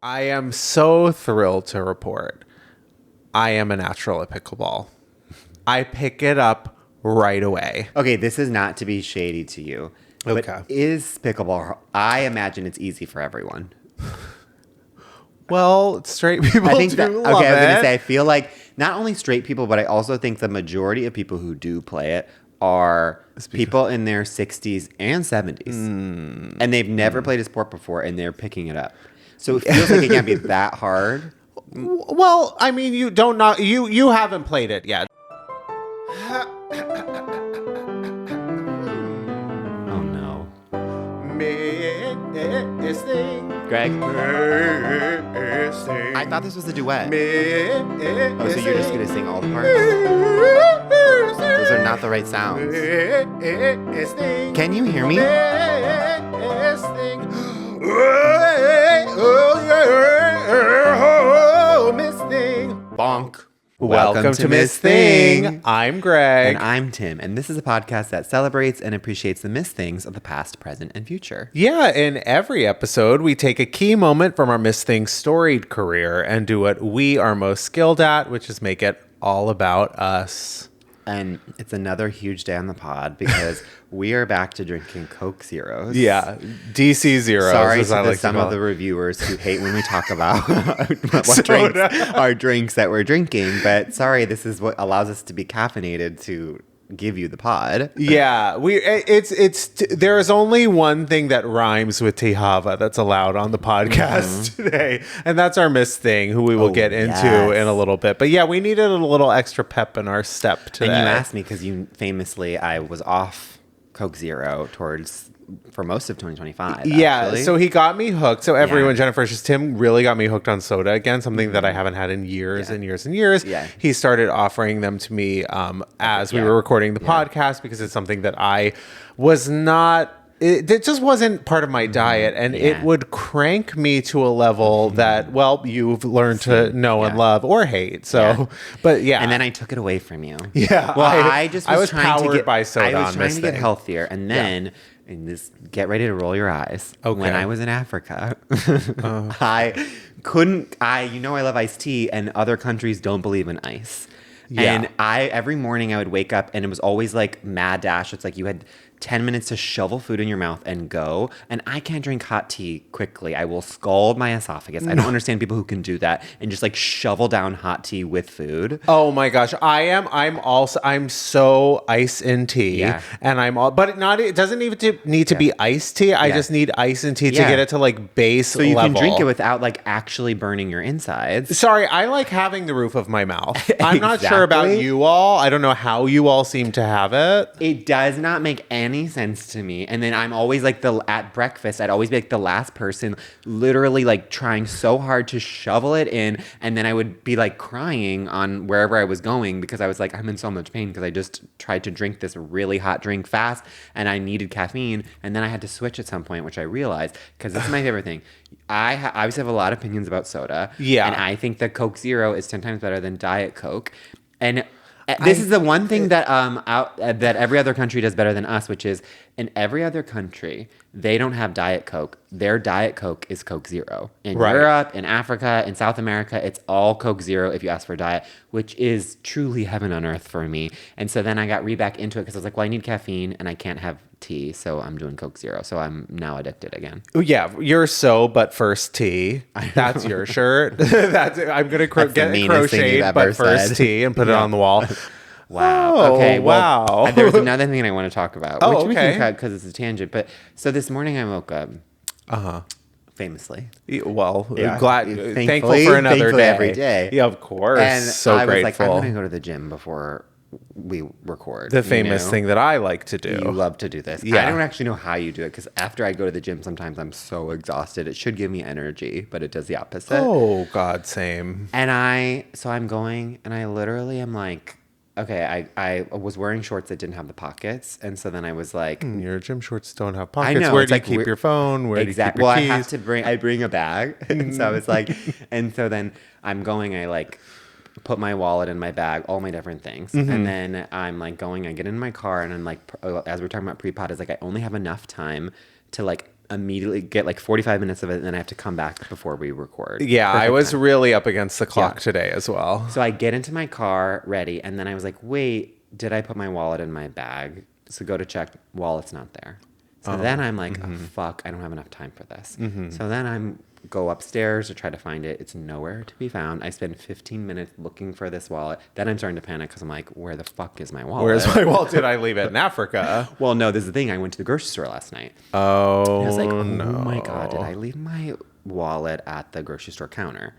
I am so thrilled to report I am a natural at pickleball. I pick it up right away. Okay, this is not to be shady to you. Okay. But is pickleball, I imagine it's easy for everyone. Well, straight people I think do that, love okay, I was going it. to say, I feel like not only straight people, but I also think the majority of people who do play it are people in their 60s and 70s. And they've never played a sport before, and they're picking it up. So it feels like it can't be that hard. Well, I mean, you haven't played it yet. Oh, no. Greg, I thought this was a duet. Oh, so you're just going to sing all the parts? Those are not the right sounds. Can you hear me? Bonk. Welcome to Miss Thing. I'm Greg. And I'm Tim. And this is a podcast that celebrates and appreciates the Miss Things of the past, present, and future. Yeah, in every episode, we take a key moment from our Miss Thing's storied career and do what we are most skilled at, which is make it all about us. And it's another huge day on the pod because we are back to drinking Coke Zeros. Yeah, DC Zeros. Sorry to some of the reviewers who hate when we talk about our drinks that we're drinking, but sorry, this is what allows us to be caffeinated to give you the pod. Yeah, there is only one thing that rhymes with Tejava that's allowed on the podcast today, and that's our Miss Thing, who we will get into in a little bit. But yeah, we needed a little extra pep in our step today. And you asked me because I was off Coke Zero for most of 2025. Yeah, actually. so he got me hooked. So everyone, Gennifertias, Tim really got me hooked on soda again, something that I haven't had in years and years and years. Yeah. He started offering them to me as we were recording the podcast because it's something that I was not... It just wasn't part of my diet, and it would crank me to a level that, well, you've learned to know and love or hate. So, but yeah. And then I took it away from you. Yeah. Well, I was trying powered to get by soda. I was trying to get healthier, and then and this, get ready to roll your eyes. Okay. When I was in Africa, I love iced tea, and other countries don't believe in ice. Yeah. And every morning I would wake up, and it was always like mad dash. It's like you had 10 minutes to shovel food in your mouth and go. And I can't drink hot tea quickly. I will scald my esophagus. I don't understand people who can do that and just like shovel down hot tea with food. Oh my gosh. I'm so ice in tea. Yeah. And it doesn't even need to be iced tea. I just need ice in tea to get it to like base level. So you can drink it without like actually burning your insides. Sorry, I like having the roof of my mouth. I'm not sure about you all. I don't know how you all seem to have it. It does not make any sense to me. And then I'm always like at breakfast, I'd always be like the last person, literally like trying so hard to shovel it in. And then I would be like crying on wherever I was going because I was like, I'm in so much pain because I just tried to drink this really hot drink fast and I needed caffeine. And then I had to switch at some point, which I realized because this is my favorite thing. I obviously have a lot of opinions about soda. Yeah. And I think that Coke Zero is 10 times better than Diet Coke. And this is the one thing that that every other country does better than us, which is in every other country, they don't have Diet Coke. Their Diet Coke is Coke Zero. In Europe, in Africa, in South America, it's all Coke Zero if you ask for Diet, which is truly heaven on earth for me. And so then I got back into it because I was like, well, I need caffeine and I can't have tea, so I'm doing Coke Zero. So I'm now addicted again. Yeah, you're but first tea. That's your shirt. I'm gonna crochet but first tea and put it on the wall. Wow. Oh, okay. Well, wow. There's another thing I want to talk about, which we okay. can cut because it's a tangent. But so this morning I woke up. Famously. Well, thankful for another day. Every day. Yeah, of course. And so I was grateful. like, I'm going to go to the gym before we record. The famous thing that I like to do. You love to do this. Yeah. I don't actually know how you do it because after I go to the gym, sometimes I'm so exhausted. It should give me energy, but it does the opposite. Oh, God, same. And so I'm going and I literally am like, okay, I was wearing shorts that didn't have the pockets. And so then I was like... your gym shorts don't have pockets. I know. Where do you keep your phone? Where do you keep your keys? I bring a bag. And so I was like... And so then I'm going, I like put my wallet in my bag, all my different things. And then I'm like going, I get in my car and I'm like, as we're talking about pre-pod, is like I only have enough time to like immediately get like 45 minutes of it, and then I have to come back before we record. Yeah, I Perfect was time. really up against the clock today as well. So I get into my car ready, and then I was like, wait, did I put my wallet in my bag? So go to check, wallet's not there. So then I'm like, oh, fuck, I don't have enough time for this. So then I'm go upstairs to try to find it. It's nowhere to be found. I spend 15 minutes looking for this wallet. Then I'm starting to panic because I'm like, where the fuck is my wallet? Where's my wallet? Did I leave it in Africa? Well, no, this is the thing. I went to the grocery store last night. Oh, And I was like, oh no. my God, did I leave my wallet at the grocery store counter?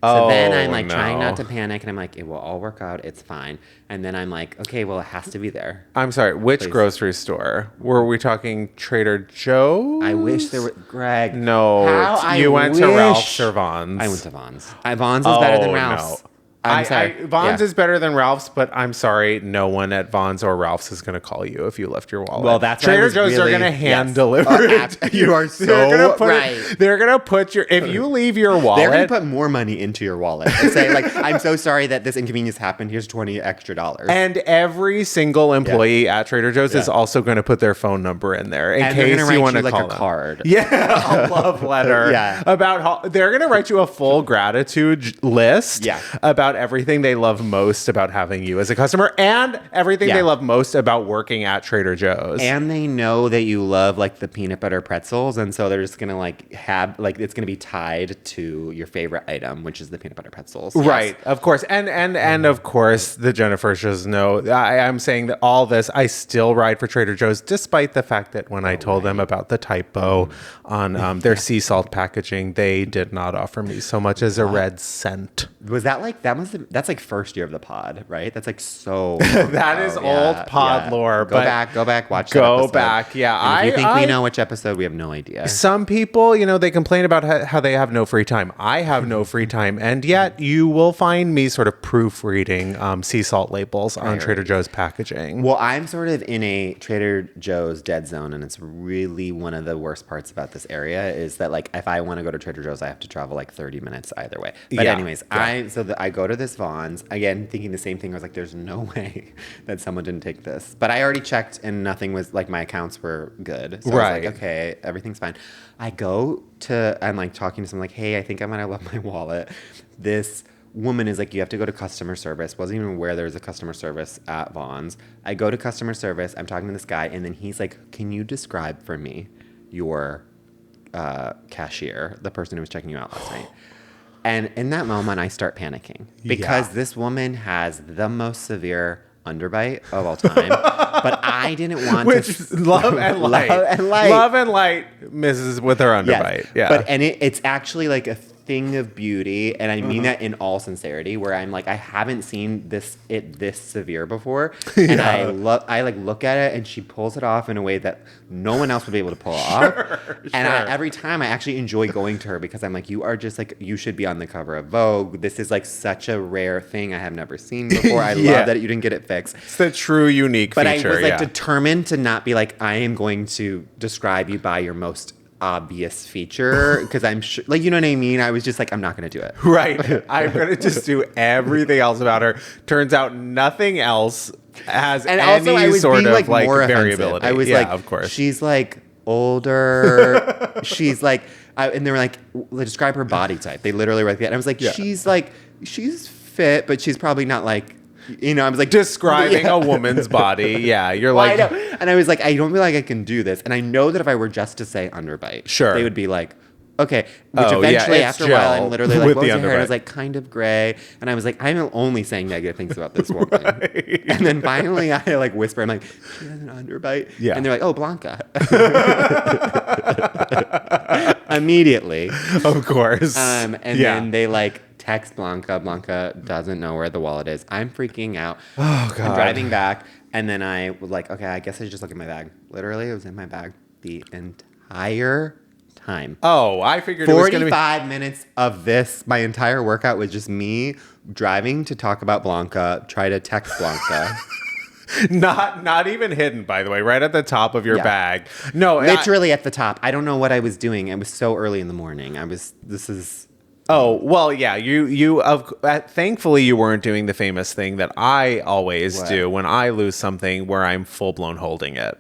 So then I'm like trying not to panic, and I'm like, it will all work out. It's fine. And then I'm like, okay, well, it has to be there. I'm sorry, which Please. Grocery store? Were we talking Trader Joe's? I wish there were, Greg. No, you went to Ralph's or Vons. I went to Vons. Vons is better than Ralph's. No. I'm sorry. Vons is better than Ralph's, but I'm sorry, no one at Vons or Ralph's is going to call you if you left your wallet. Well, that's why I Trader was Joe's are really- going to hand yes. deliver it. You are so right. They're going to put your, if you leave your wallet. They're going to put more money into your wallet and say, like, I'm so sorry that this inconvenience happened. Here's $20 extra. And every single employee at Trader Joe's is also going to put their phone number in there in case you want to like call a them. card. Yeah, a love letter. About how they're going to write you a full gratitude list about everything they love most about having you as a customer and everything they love most about working at Trader Joe's. And they know that you love like the peanut butter pretzels, and so they're just going to like have like it's going to be tied to your favorite item, which is the peanut butter pretzels. Right, of course. And of course the Gennifertias know. I'm saying that all this, I still ride for Trader Joe's despite the fact that when I told them about the typo on their sea salt packaging, they did not offer me so much as a red cent. Was that like that's like first year of the pod, right? That's like so that is old pod lore. Go back, watch that go episode. back. Yeah. And if you think we know which episode, we have no idea. Some people, they complain about how they have no free time. I have no free time. And yet you will find me sort of proofreading sea salt labels on Trader Joe's packaging. Well, I'm sort of in a Trader Joe's dead zone, and it's really one of the worst parts about this area is that like if I want to go to Trader Joe's, I have to travel like 30 minutes either way. But anyways, I go to this Vons again, thinking the same thing. I was like, there's no way that someone didn't take this. But I already checked, and nothing was like my accounts were good. So I was like, okay, everything's fine. I'm like talking to someone like, hey, I think I might have left my wallet. This woman is like, you have to go to customer service. Wasn't even aware there was a customer service at Vons. I go to customer service. I'm talking to this guy, and then he's like, can you describe for me your cashier, the person who was checking you out last night? And in that moment, I start panicking because this woman has the most severe underbite of all time. But I didn't want to... Love and light. Love and light misses with her underbite. Yeah. But it's actually like a thing of beauty, and I mean that in all sincerity, where I'm like, I haven't seen this severe before. And I look at it, and she pulls it off in a way that no one else would be able to pull off. And every time I actually enjoy going to her because I'm like, you are just like, you should be on the cover of Vogue. This is like such a rare thing I have never seen before. I love that you didn't get it fixed. It's the true unique feature. But I was like determined to not be like, I am going to describe you by your most obvious feature because I'm sure, like, you know what I mean? I was just like, I'm not going to do it. Right. I'm going to just do everything else about her. Turns out nothing else has and any also, I was sort being, of like, more variability. Offensive. I was like, of course. She's like older. She's like, and they were like, describe her body type. They literally were like that. And I was like, she's fit, but she's probably not like, I was like describing a woman's body. Yeah, you're like, I know. And I was like, I don't feel like I can do this. And I know that if I were just to say underbite, they would be like, okay. Which eventually, after a while, I'm literally like, what was your hair? And I was like, kind of gray. And I was like, I'm only saying negative things about this woman. And then finally, I like whisper, I'm like, she has an underbite. Yeah. And they're like, oh, Blanca. Immediately, of course. And then they like text Blanca. Blanca doesn't know where the wallet is. I'm freaking out. Oh, God. I'm driving back, and then I was like, okay, I guess I should just look at my bag. Literally, it was in my bag the entire time. Oh, I figured it was going to be 45 minutes of this. My entire workout was just me driving to talk about Blanca, try to text Blanca. Not even hidden, by the way, right at the top of your bag. No, literally at the top. I don't know what I was doing. It was so early in the morning. Oh, well, yeah. You thankfully you weren't doing the famous thing that I always do when I lose something where I'm full blown holding it.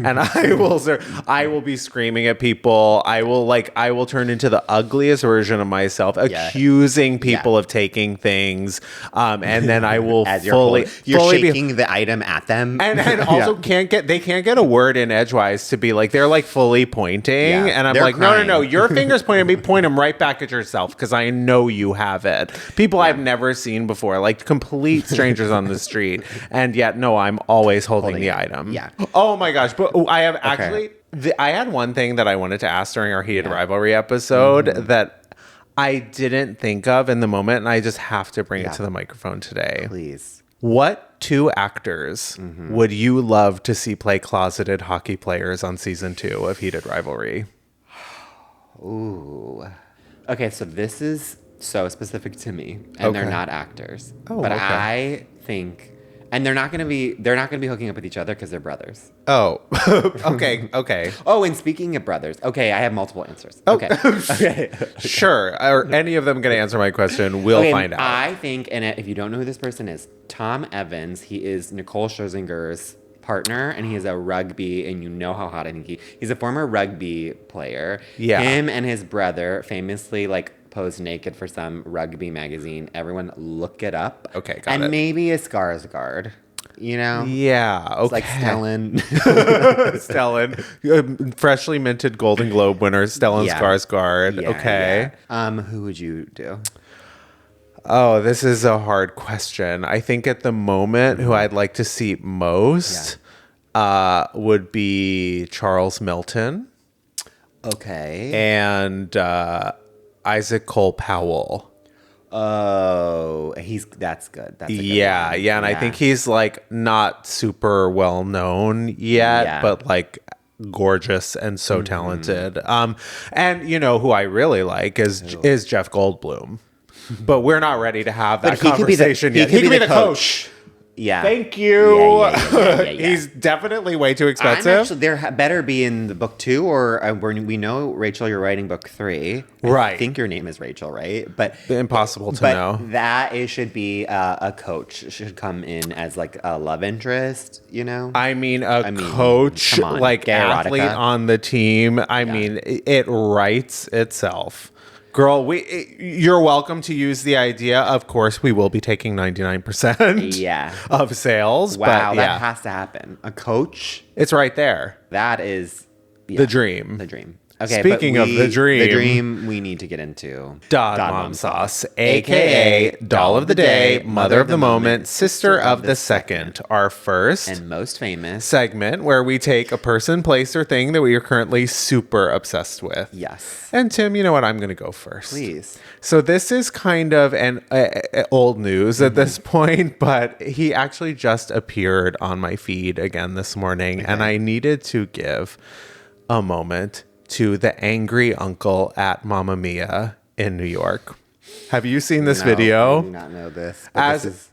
And I will be screaming at people. I will turn into the ugliest version of myself, accusing people of taking things. And then I will you're shaking the item at them. And also they can't get a word in edgewise to be like, they're like fully pointing. And I'm like, crying. No, your finger's pointing at me, point them right back at yourself because I know you have it. People I've never seen before, like complete strangers on the street. And yet, no, I'm always holding the item. Yeah. Oh my gosh. But I have actually, I had one thing that I wanted to ask during our Heated Rivalry episode that I didn't think of in the moment. And I just have to bring it to the microphone today. Please. What two actors would you love to see play closeted hockey players on season 2 of Heated Rivalry? Ooh. Okay, so this is so specific to me, and they're not actors. Oh, but okay. I think, and they're not gonna be hooking up with each other because they're brothers. Oh, okay. Oh, and speaking of brothers, okay, I have multiple answers. Okay, okay. Sure. Are any of them going to answer my question? We'll find out. I think, and if you don't know who this person is, Tom Evans. He is Nicole Scherzinger's partner, and he is a rugby, and you know how hot I think he's a former rugby player. Yeah. Him and his brother famously posed naked for some rugby magazine. Everyone look it up. Okay, got it. And maybe a Skarsgård. You know? Yeah, okay. It's like Stellan. Stellan, freshly minted Golden Globe winner, Stellan Skarsgård. Yeah, okay. Yeah. Who would you do? Oh, this is a hard question. I think at the moment, who I'd like to see most would be Charles Milton. Okay. And Isaac Cole Powell. Oh, that's good. That's a good one. And I think he's like not super well known yet, but like gorgeous and so talented. And you know who I really like is Jeff Goldblum. But we're not ready to have that conversation yet. He could be the coach. Yeah. Thank you. Yeah. He's definitely way too expensive. There better be in the book 2, or we know, Rachel, you're writing book 3. Right. I think your name is Rachel, right? But impossible to know. That it should be a coach. It should come in as like a love interest, you know? I mean, coach, like athlete on the team. I mean, it writes itself. Girl, you're welcome to use the idea. Of course, we will be taking 99% of sales. Wow, but that has to happen. A coach? It's right there. That is the dream. The dream. Okay, speaking of the dream, we need to get into Dodd Mom Sauce, a.k.a. Doll of the Day, Mother of the Moment, Sister of the Second. Our first and most famous segment where we take a person, place, or thing that we are currently super obsessed with. Yes. And Tim, you know what? I'm going to go first. Please. So this is kind of an old news at this point, but he actually just appeared on my feed again this morning, and I needed to give a moment to the angry uncle at Mamma Mia in New York. Have you seen this video? I do not know this.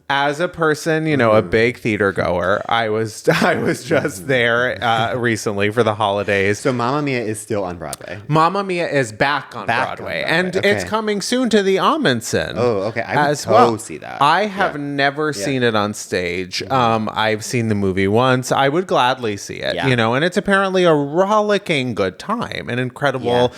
As a person, you know, a big theater goer, I was just there recently for the holidays. So Mamma Mia is still on Broadway. Mamma Mia is back on Broadway, and it's coming soon to the Amundsen. Oh, okay. I would see that. I have never seen it on stage. I've seen the movie once. I would gladly see it, you know, and it's apparently a rollicking good time, an incredible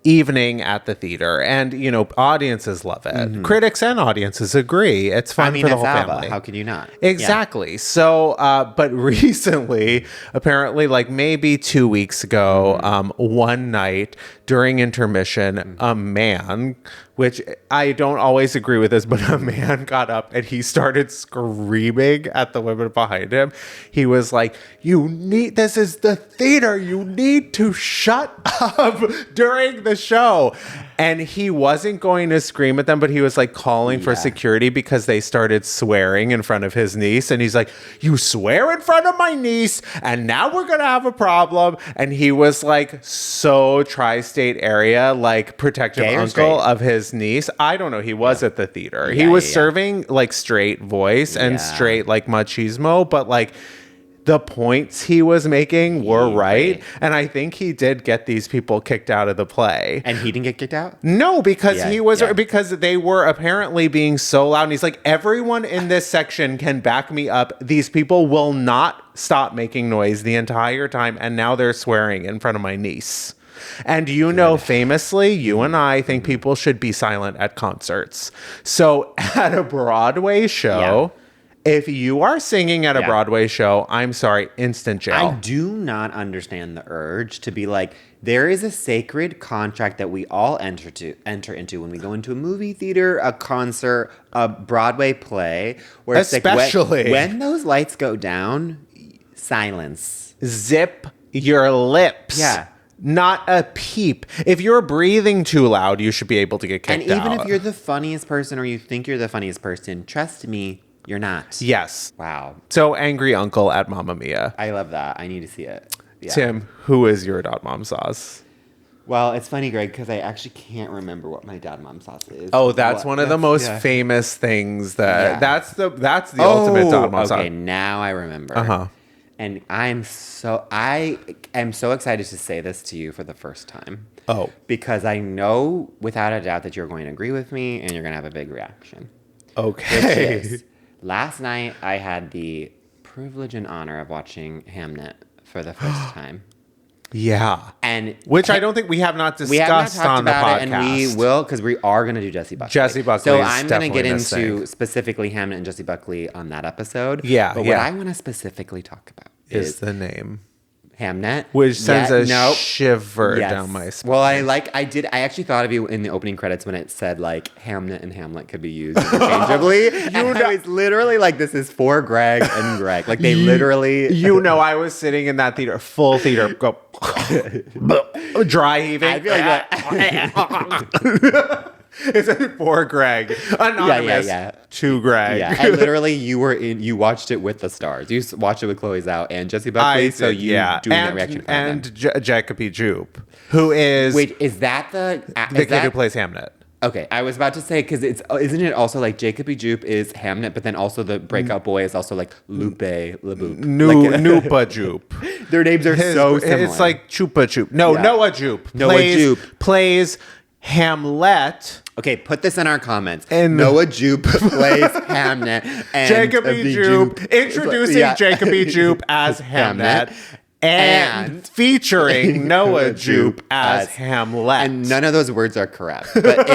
evening at the theater, and you know, audiences love it. Critics and audiences agree. It's fun for the whole family. How can you not? Exactly. So, but recently, apparently, like maybe 2 weeks ago, one night during intermission, a man, which I don't always agree with this, but a man got up and he started screaming at the women behind him. He was like, this is the theater. You need to shut up during the show. And he wasn't going to scream at them, but he was like calling for security because they started swearing in front of his niece. And he's like, you swear in front of my niece, and now we're going to have a problem. And he was like so tri-state area, like protective uncle of his niece. I don't know. He was at the theater. He was serving like straight voice and straight like machismo, but like the points he was making were right. And I think he did get these people kicked out of the play. And he didn't get kicked out? No, because because they were apparently being so loud. And he's like, everyone in this section can back me up. These people will not stop making noise the entire time. And now they're swearing in front of my niece. And famously, you and I think people should be silent at concerts. So at a Broadway show, if you are singing at a Broadway show, I'm sorry, instant jail. I do not understand the urge to be like, there is a sacred contract that we all enter into when we go into a movie theater, a concert, a Broadway play, where especially it's like when those lights go down, silence. Zip your lips. Yeah. Not a peep. If you're breathing too loud, you should be able to get kicked out. And even if you're the funniest person or you think you're the funniest person, trust me, you're not. Yes. Wow. So angry uncle at Mamma Mia. I love that. I need to see it. Yeah. Tim, who is your dot mom sauce? Well, it's funny, Greg, because I actually can't remember what my dad mom sauce is. Oh, that's one of the most famous things that's the ultimate dot mom sauce. Okay, now I remember. Uh-huh. And I am so excited to say this to you for the first time. Oh. Because I know without a doubt that you're going to agree with me and you're going to have a big reaction. Okay. Which is, last night I had the privilege and honor of watching Hamnet for the first time. Yeah. And which I don't think we have not discussed on the podcast. And we will, because we are going to do Jessie Buckley. Jessie Buckley. So I'm going to get into specifically Hamnet and Jessie Buckley on that episode. Yeah. But what I want to specifically talk about is the name. Hamnet. Which sends a shiver down my spine. Well, I actually thought of you in the opening credits when it said like Hamnet and Hamlet could be used interchangeably. And I was literally like, this is for Greg and Greg. Like they literally. I was sitting in that theater, full theater, go dry heaving. I feel like it's for Greg. Anonymous to Greg. Yeah, and literally you watched it with the stars. You watched it with Chloe Zhao and Jessie Buckley, so you doing that reaction. And Jacobi Jupe, who is... Wait, is that the kid who plays Hamnet? Okay, I was about to say, because isn't it also like Jacobi Jupe is Hamnet, but then also the breakout boy is also like Lupe LeBoop. Nupa Jupe. Their names are so similar. It's like Chupa Jupe. No, Noah Jupe. Plays Hamlet. Okay, put this in our comments. And Noah Jupe plays Hamnet. And Jacobi Jupe. Introducing Jacobi Jupe as Hamnet. And featuring Noah Jupe as Hamlet. And none of those words are correct. But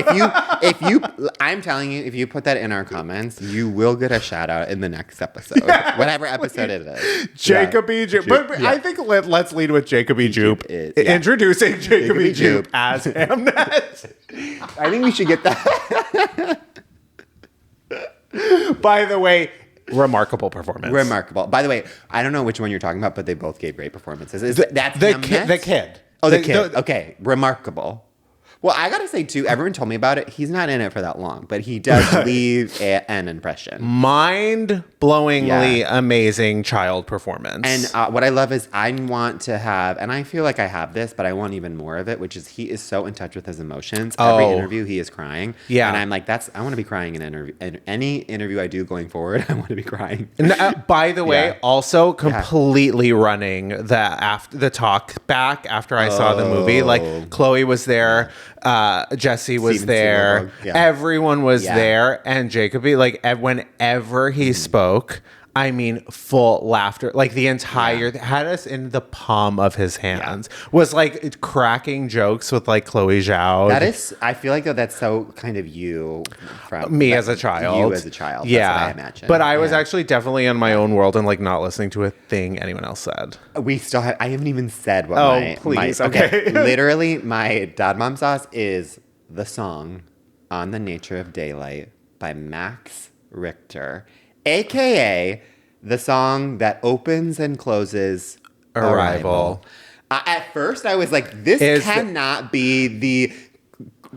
if you, I'm telling you, if you put that in our comments, you will get a shout out in the next episode. Whatever episode it is. Jacobi Jupe. But I think let's lead with Jacobi Jupe. Introducing Jacobi Jupe as Hamnet. I think we should get that. By the way, remarkable performance. Remarkable. By the way, I don't know which one you're talking about, but they both gave great performances. That's the kid. Oh, the kid. Okay, remarkable. Well, I gotta say too, everyone told me about it. He's not in it for that long, but he does leave an impression. Mind-blowingly amazing child performance. And what I love is I want to have, and I feel like I have this, but I want even more of it, which is he is so in touch with his emotions. Every interview he is crying. Yeah. And I'm like, I want to be crying in any interview I do going forward. I want to be crying. And, by the way, also completely running the talk back after I saw the movie. Like Chloe was there. Jessie was there. Everyone was there. And Jacobi, like whenever he spoke, I mean, full laughter. Like the entire had us in the palm of his hands. Was like cracking jokes with like Chloe Zhao. That is, I feel like that's so kind of you from me as a child. You as a child. Yeah, that's what I imagine. But I was actually definitely in my own world and like not listening to a thing anyone else said. We still have. I haven't even said what. Please. Okay. Literally, my dad mom sauce is the song "On the Nature of Daylight" by Max Richter. AKA the song that opens and closes Arrival. At first, I was like, this cannot be the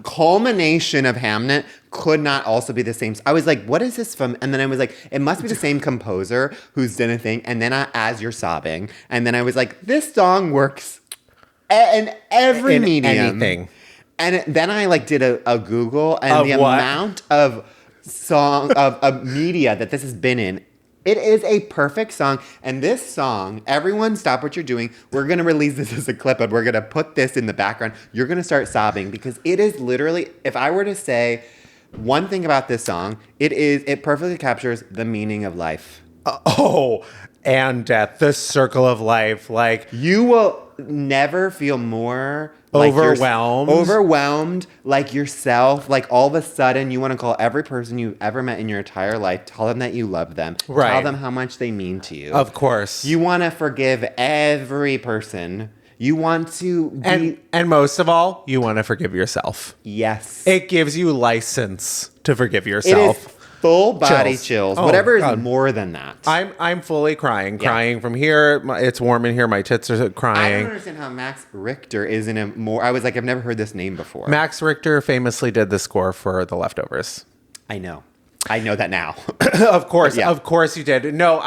culmination of Hamnet. Could not also be the same. I was like, what is this from? And then I was like, it must be the same composer who's done a thing. And then as you're sobbing. And then I was like, this song works in every medium. Anything. And then I like did a Google and the amount of media that this has been in It is a perfect song. And this song, everyone stop what you're doing. We're going to release this as a clip and we're going to put this in the background. You're going to start sobbing because it is literally, if I were to say one thing about this song, it perfectly captures the meaning of life. And death, the circle of life. Like, you will never feel more overwhelmed like yourself. Like all of a sudden you want to call every person you've ever met in your entire life, tell them that you love them, tell them how much they mean to you. Of course. You want to forgive every person. You want to be... And most of all, you want to forgive yourself. Yes. It gives you license to forgive yourself. It is full body chills. Whatever is more than that. I'm fully crying from here. It's warm in here. My tits are crying. I don't understand how Max Richter is in a more... I was like, I've never heard this name before. Max Richter famously did the score for The Leftovers. I know that now. Of course you did. No,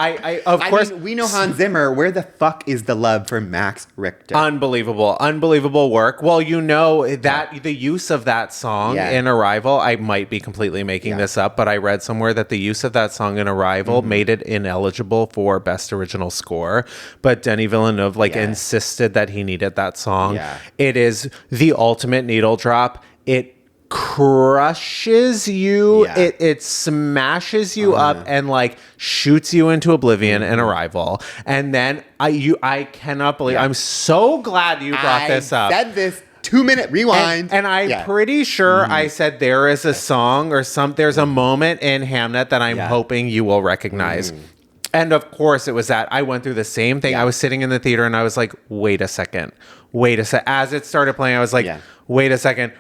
of course. We know Hans Zimmer. Where the fuck is the love for Max Richter? Unbelievable work. Well, you know that the use of that song in Arrival, I might be completely making this up, but I read somewhere that the use of that song in Arrival made it ineligible for Best Original Score. But Denis Villeneuve insisted that he needed that song. Yeah. It is the ultimate needle drop. It crushes you. It smashes you up and like shoots you into oblivion in Arrival. And then I cannot believe I'm so glad you brought this up. I said this 2-minute rewind. And I'm pretty sure I said there is a song or there's a moment in Hamnet that I'm hoping you will recognize. And of course it was that. I went through the same thing. I was sitting in the theater and I was like, wait a second. As it started playing, I was like, wait a second.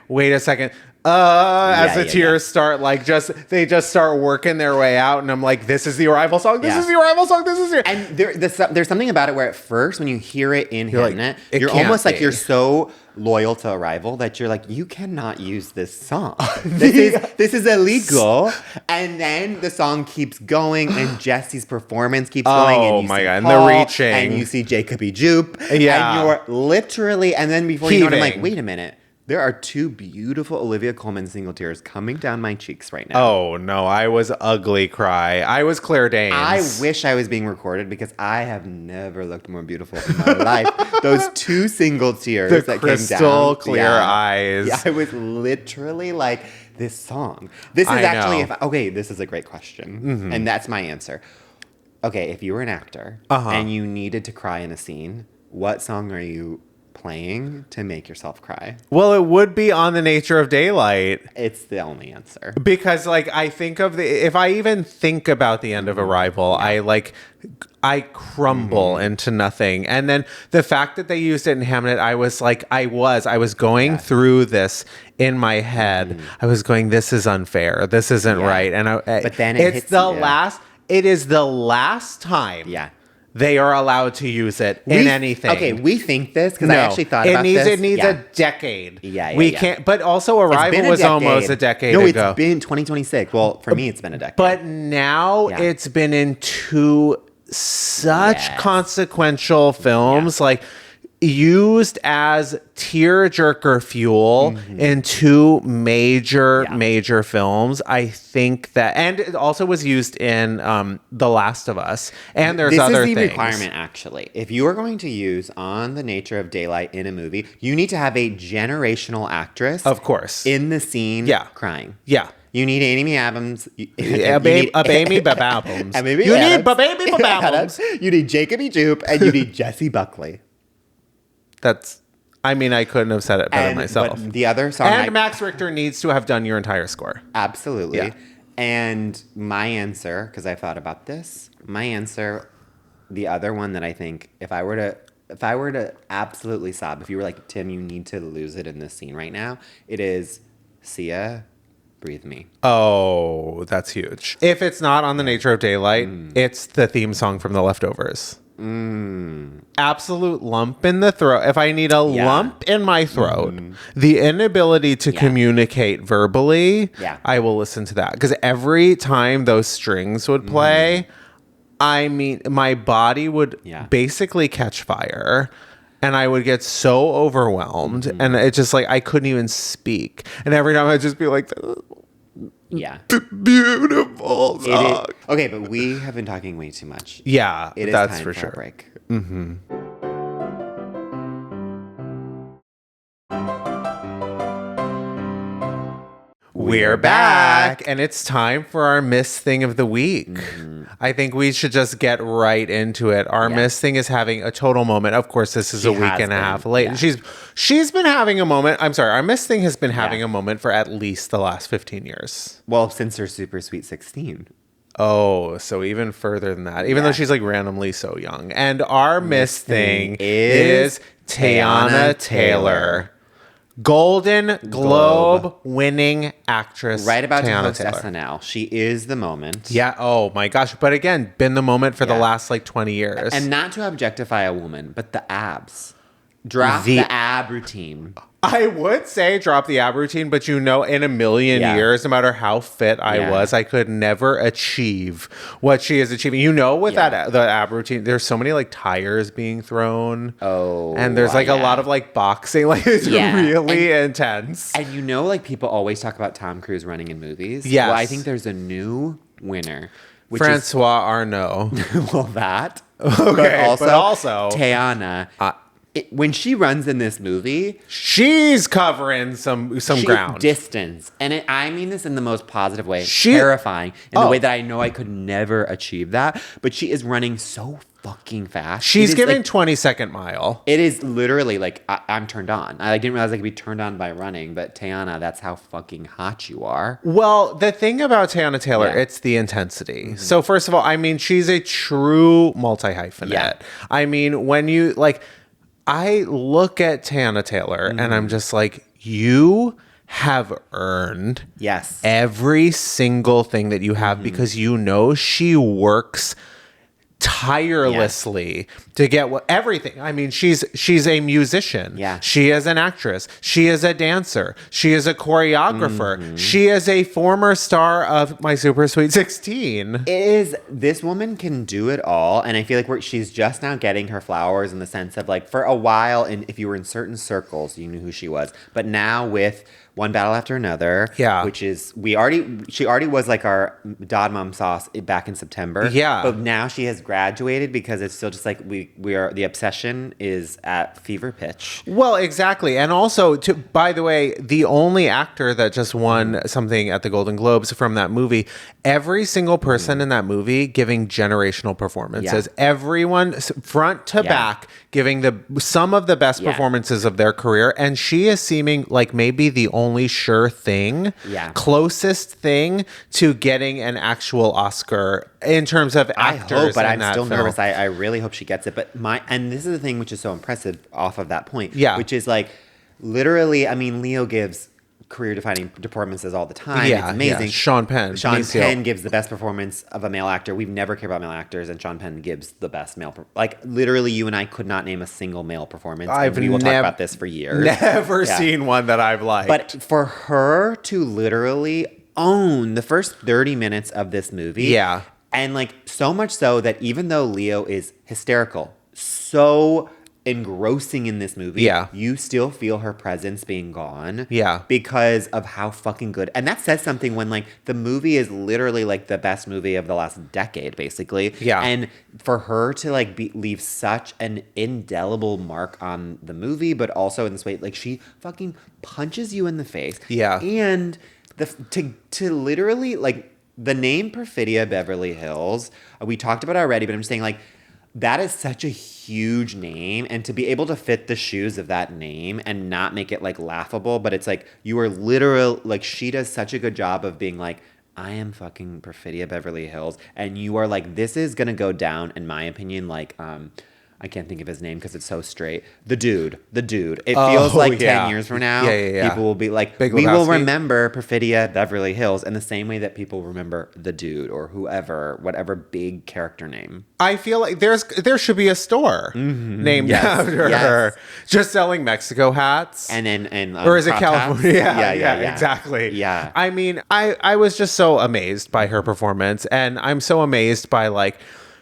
As the tears start, they just start working their way out, and I'm like, "This is the Arrival song. This is the Arrival song. This is the." And there's something about it where at first, when you hear it in Hamnet, you're almost like you're so loyal to Arrival that you're like, you cannot use this song. This is illegal. And then the song keeps going, and Jesse's performance keeps going. And you see God! Paul, and the reaching, and you see Jacobi Jupe, and you're literally, and then before you know it, I'm like, wait a minute. There are two beautiful Olivia Colman single tears coming down my cheeks right now. Oh, no. I was ugly cry. I was Claire Danes. I wish I was being recorded because I have never looked more beautiful in my life. Those two single tears that came down. Crystal clear eyes. Yeah, I was literally like, this song. This is actually... this is a great question. Mm-hmm. And that's my answer. Okay, if you were an actor and you needed to cry in a scene, what song are you playing to make yourself cry? Well, it would be On the Nature of Daylight. It's the only answer. Because I think of if I even think about the end of Arrival, I crumble into nothing. And then the fact that they used it in Hamlet, I was going through this in my head. I was going, this is unfair. This isn't right. And but then it is the last time. Yeah. They are allowed to use it in anything. Okay, we think this because I actually thought about this. It needs a decade. We can't. But also, Arrival was almost a decade ago. No, it's been 2026. Well, for me, it's been a decade. But now it's been in two such consequential films, used as tearjerker fuel in two major films. I think that, and it also was used in The Last of Us, and there's other things. This is the requirement, actually. If you are going to use On the Nature of Daylight in a movie, you need to have a generational actress, of course, in the scene crying. Yeah. You need Amy Adams. You need baby Babams. You need Jacobi Jupe, and you need Jessie Buckley. I couldn't have said it better myself. But the other song... And Max Richter needs to have done your entire score. Absolutely. Yeah. And my answer, because I've thought about this, the other one that I think, if I were to absolutely sob, if you were like, Tim, you need to lose it in this scene right now, it is Sia, Breathe Me. Oh, that's huge. If it's not On the Nature of Daylight, it's the theme song from The Leftovers. Absolute lump in the throat. If I need a lump in my throat, the inability to communicate verbally, I will listen to that. Because every time those strings would play, my body would basically catch fire. And I would get so overwhelmed. And it's just I couldn't even speak. And every time I'd just be like... Yeah. Beautiful song. Okay, but we have been talking way too much. Yeah, It is that's time for a sure. break. We're back, and it's time for our Miss Thing of the Week. I think we should just get right into it. Our Miss Thing is having a total moment. Of course, this is a week and a half late. Yeah. She's been having a moment. I'm sorry, our Miss Thing has been having a moment for at least the last 15 years. Well, since her super sweet 16. Oh, so even further than that, even though she's like randomly so young. And our Miss Thing is TEYANA Taylor. Golden Globe winning actress. Right about to TEYANA host Taylor. SNL. She is the moment. Yeah. Oh my gosh. But again, been the moment for the last like 20 years. And not to objectify a woman, but the abs. Drop the ab routine. I would say drop the ab routine, but in a million years, no matter how fit I was, I could never achieve what she is achieving. With the ab routine, there's so many like tires being thrown. Oh. And there's like a lot of like boxing. Like it's really intense. And like people always talk about Tom Cruise running in movies. Yes. Well, I think there's a new winner. Which Francois Arnault. Well, that. Okay. But also TEYANA. When she runs in this movie, she's covering some ground. Distance. And I mean this in the most positive way. Terrifying. In the way that I know I could never achieve that. But she is running so fucking fast. She's giving 20-second mile. It is literally like, I'm turned on. I didn't realize I could be turned on by running. But TEYANA, that's how fucking hot you are. Well, the thing about TEYANA Taylor, it's the intensity. So first of all, I mean, she's a true multi-hyphenate. Yeah. I mean, when you like... I look at TEYANA Taylor and I'm just like, you have earned every single thing that you have because she works tirelessly to get everything. I mean, she's a musician. Yeah. She is an actress. She is a dancer. She is a choreographer. She is a former star of My Super Sweet 16. This woman can do it all. And I feel like she's just now getting her flowers in the sense of like, for a while, and if you were in certain circles, you knew who she was. But now with One Battle After Another, which is, she already was like our Dod Mom sauce back in September. Yeah. But now she has graduated because it's still just like the obsession is at fever pitch. Well, exactly. And also, by the way, the only actor that just won something at the Golden Globes from that movie, every single person in that movie giving generational performances. Everyone front to back giving some of the best performances of their career. And she is seeming like maybe the only sure thing, closest thing to getting an actual Oscar in terms of actors. I hope, but I'm still film. nervous. I really hope she gets it. But and this is the thing which is so impressive off of that point. Which is like, literally, I mean, Leo gives career-defining performances all the time. It's amazing. Yeah. Sean Penn gives the best performance of a male actor. We've never cared about male actors, and Sean Penn gives the best male. Like literally, you and I could not name a single male performance. We will talk about this for years. Never seen one that I've liked. But for her to literally own the first 30 minutes of this movie, and like so much so that even though Leo is hysterical, so engrossing in this movie, you still feel her presence being gone because of how fucking good. And that says something when like the movie is literally like the best movie of the last decade basically, and for her to like leave such an indelible mark on the movie, but also in this way, like she fucking punches you in the face, and to literally like the name Perfidia Beverly Hills, we talked about it already, but I'm saying like that is such a huge name, and to be able to fit the shoes of that name and not make it like laughable, but it's like you are literal, like she does such a good job of being like, I am fucking Perfidia Beverly Hills, and you are like, this is gonna go down in my opinion like I can't think of his name because it's so straight. The dude. It feels like 10 years from now, people will be like, we will remember Perfidia Beverly Hills in the same way that people remember the dude or whoever, whatever big character name. I feel like there should be a store named after her, just selling Mexico hats. Or is it California? Yeah, exactly. Yeah. I mean, I was just so amazed by her performance, and I'm so amazed by like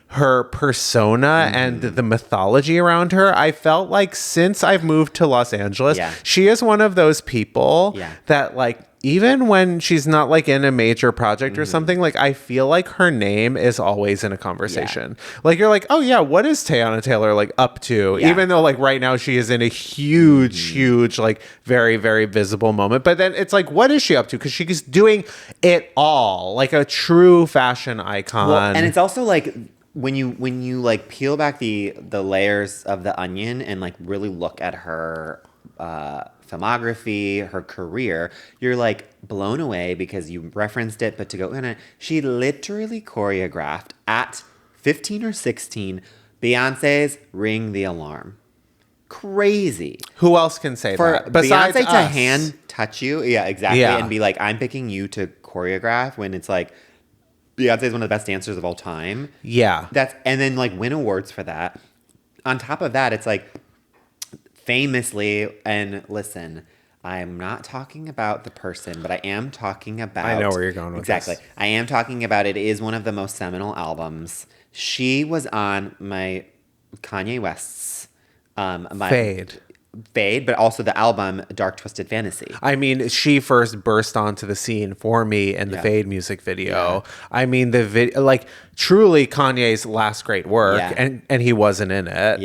her persona and the mythology around her. I felt like since I've moved to Los Angeles, she is one of those people that like, even when she's not like in a major project or something, like I feel like her name is always in a conversation. Like you're like, oh yeah, what is TEYANA TAYLOR like up to? Even though like right now she is in a huge, like very, very visible moment. But then it's like, what is she up to? Because she's doing it all, like a true fashion icon. Well, and it's also like when you like peel back the layers of the onion and like really look at her filmography, her career, you're like blown away because you referenced it. But to go in it, she literally choreographed at 15 or 16 Beyonce's "Ring the Alarm." Crazy. Who else can say For that besides Beyonce us? to hand touch you? Yeah, exactly. Yeah. And be like, I'm picking you to choreograph when it's like Beyonce is one of the best dancers of all time. Yeah. And then like win awards for that. On top of that, it's like famously, and listen, I'm not talking about the person, but I am talking about. I know where you're going with exactly. this. I am talking about it is one of the most seminal albums. She was on my Kanye West's Fade, but also the album Dark Twisted Fantasy. I mean, she first burst onto the scene for me in the Fade music video. I mean, the video, like, truly Kanye's last great work, and he wasn't in it.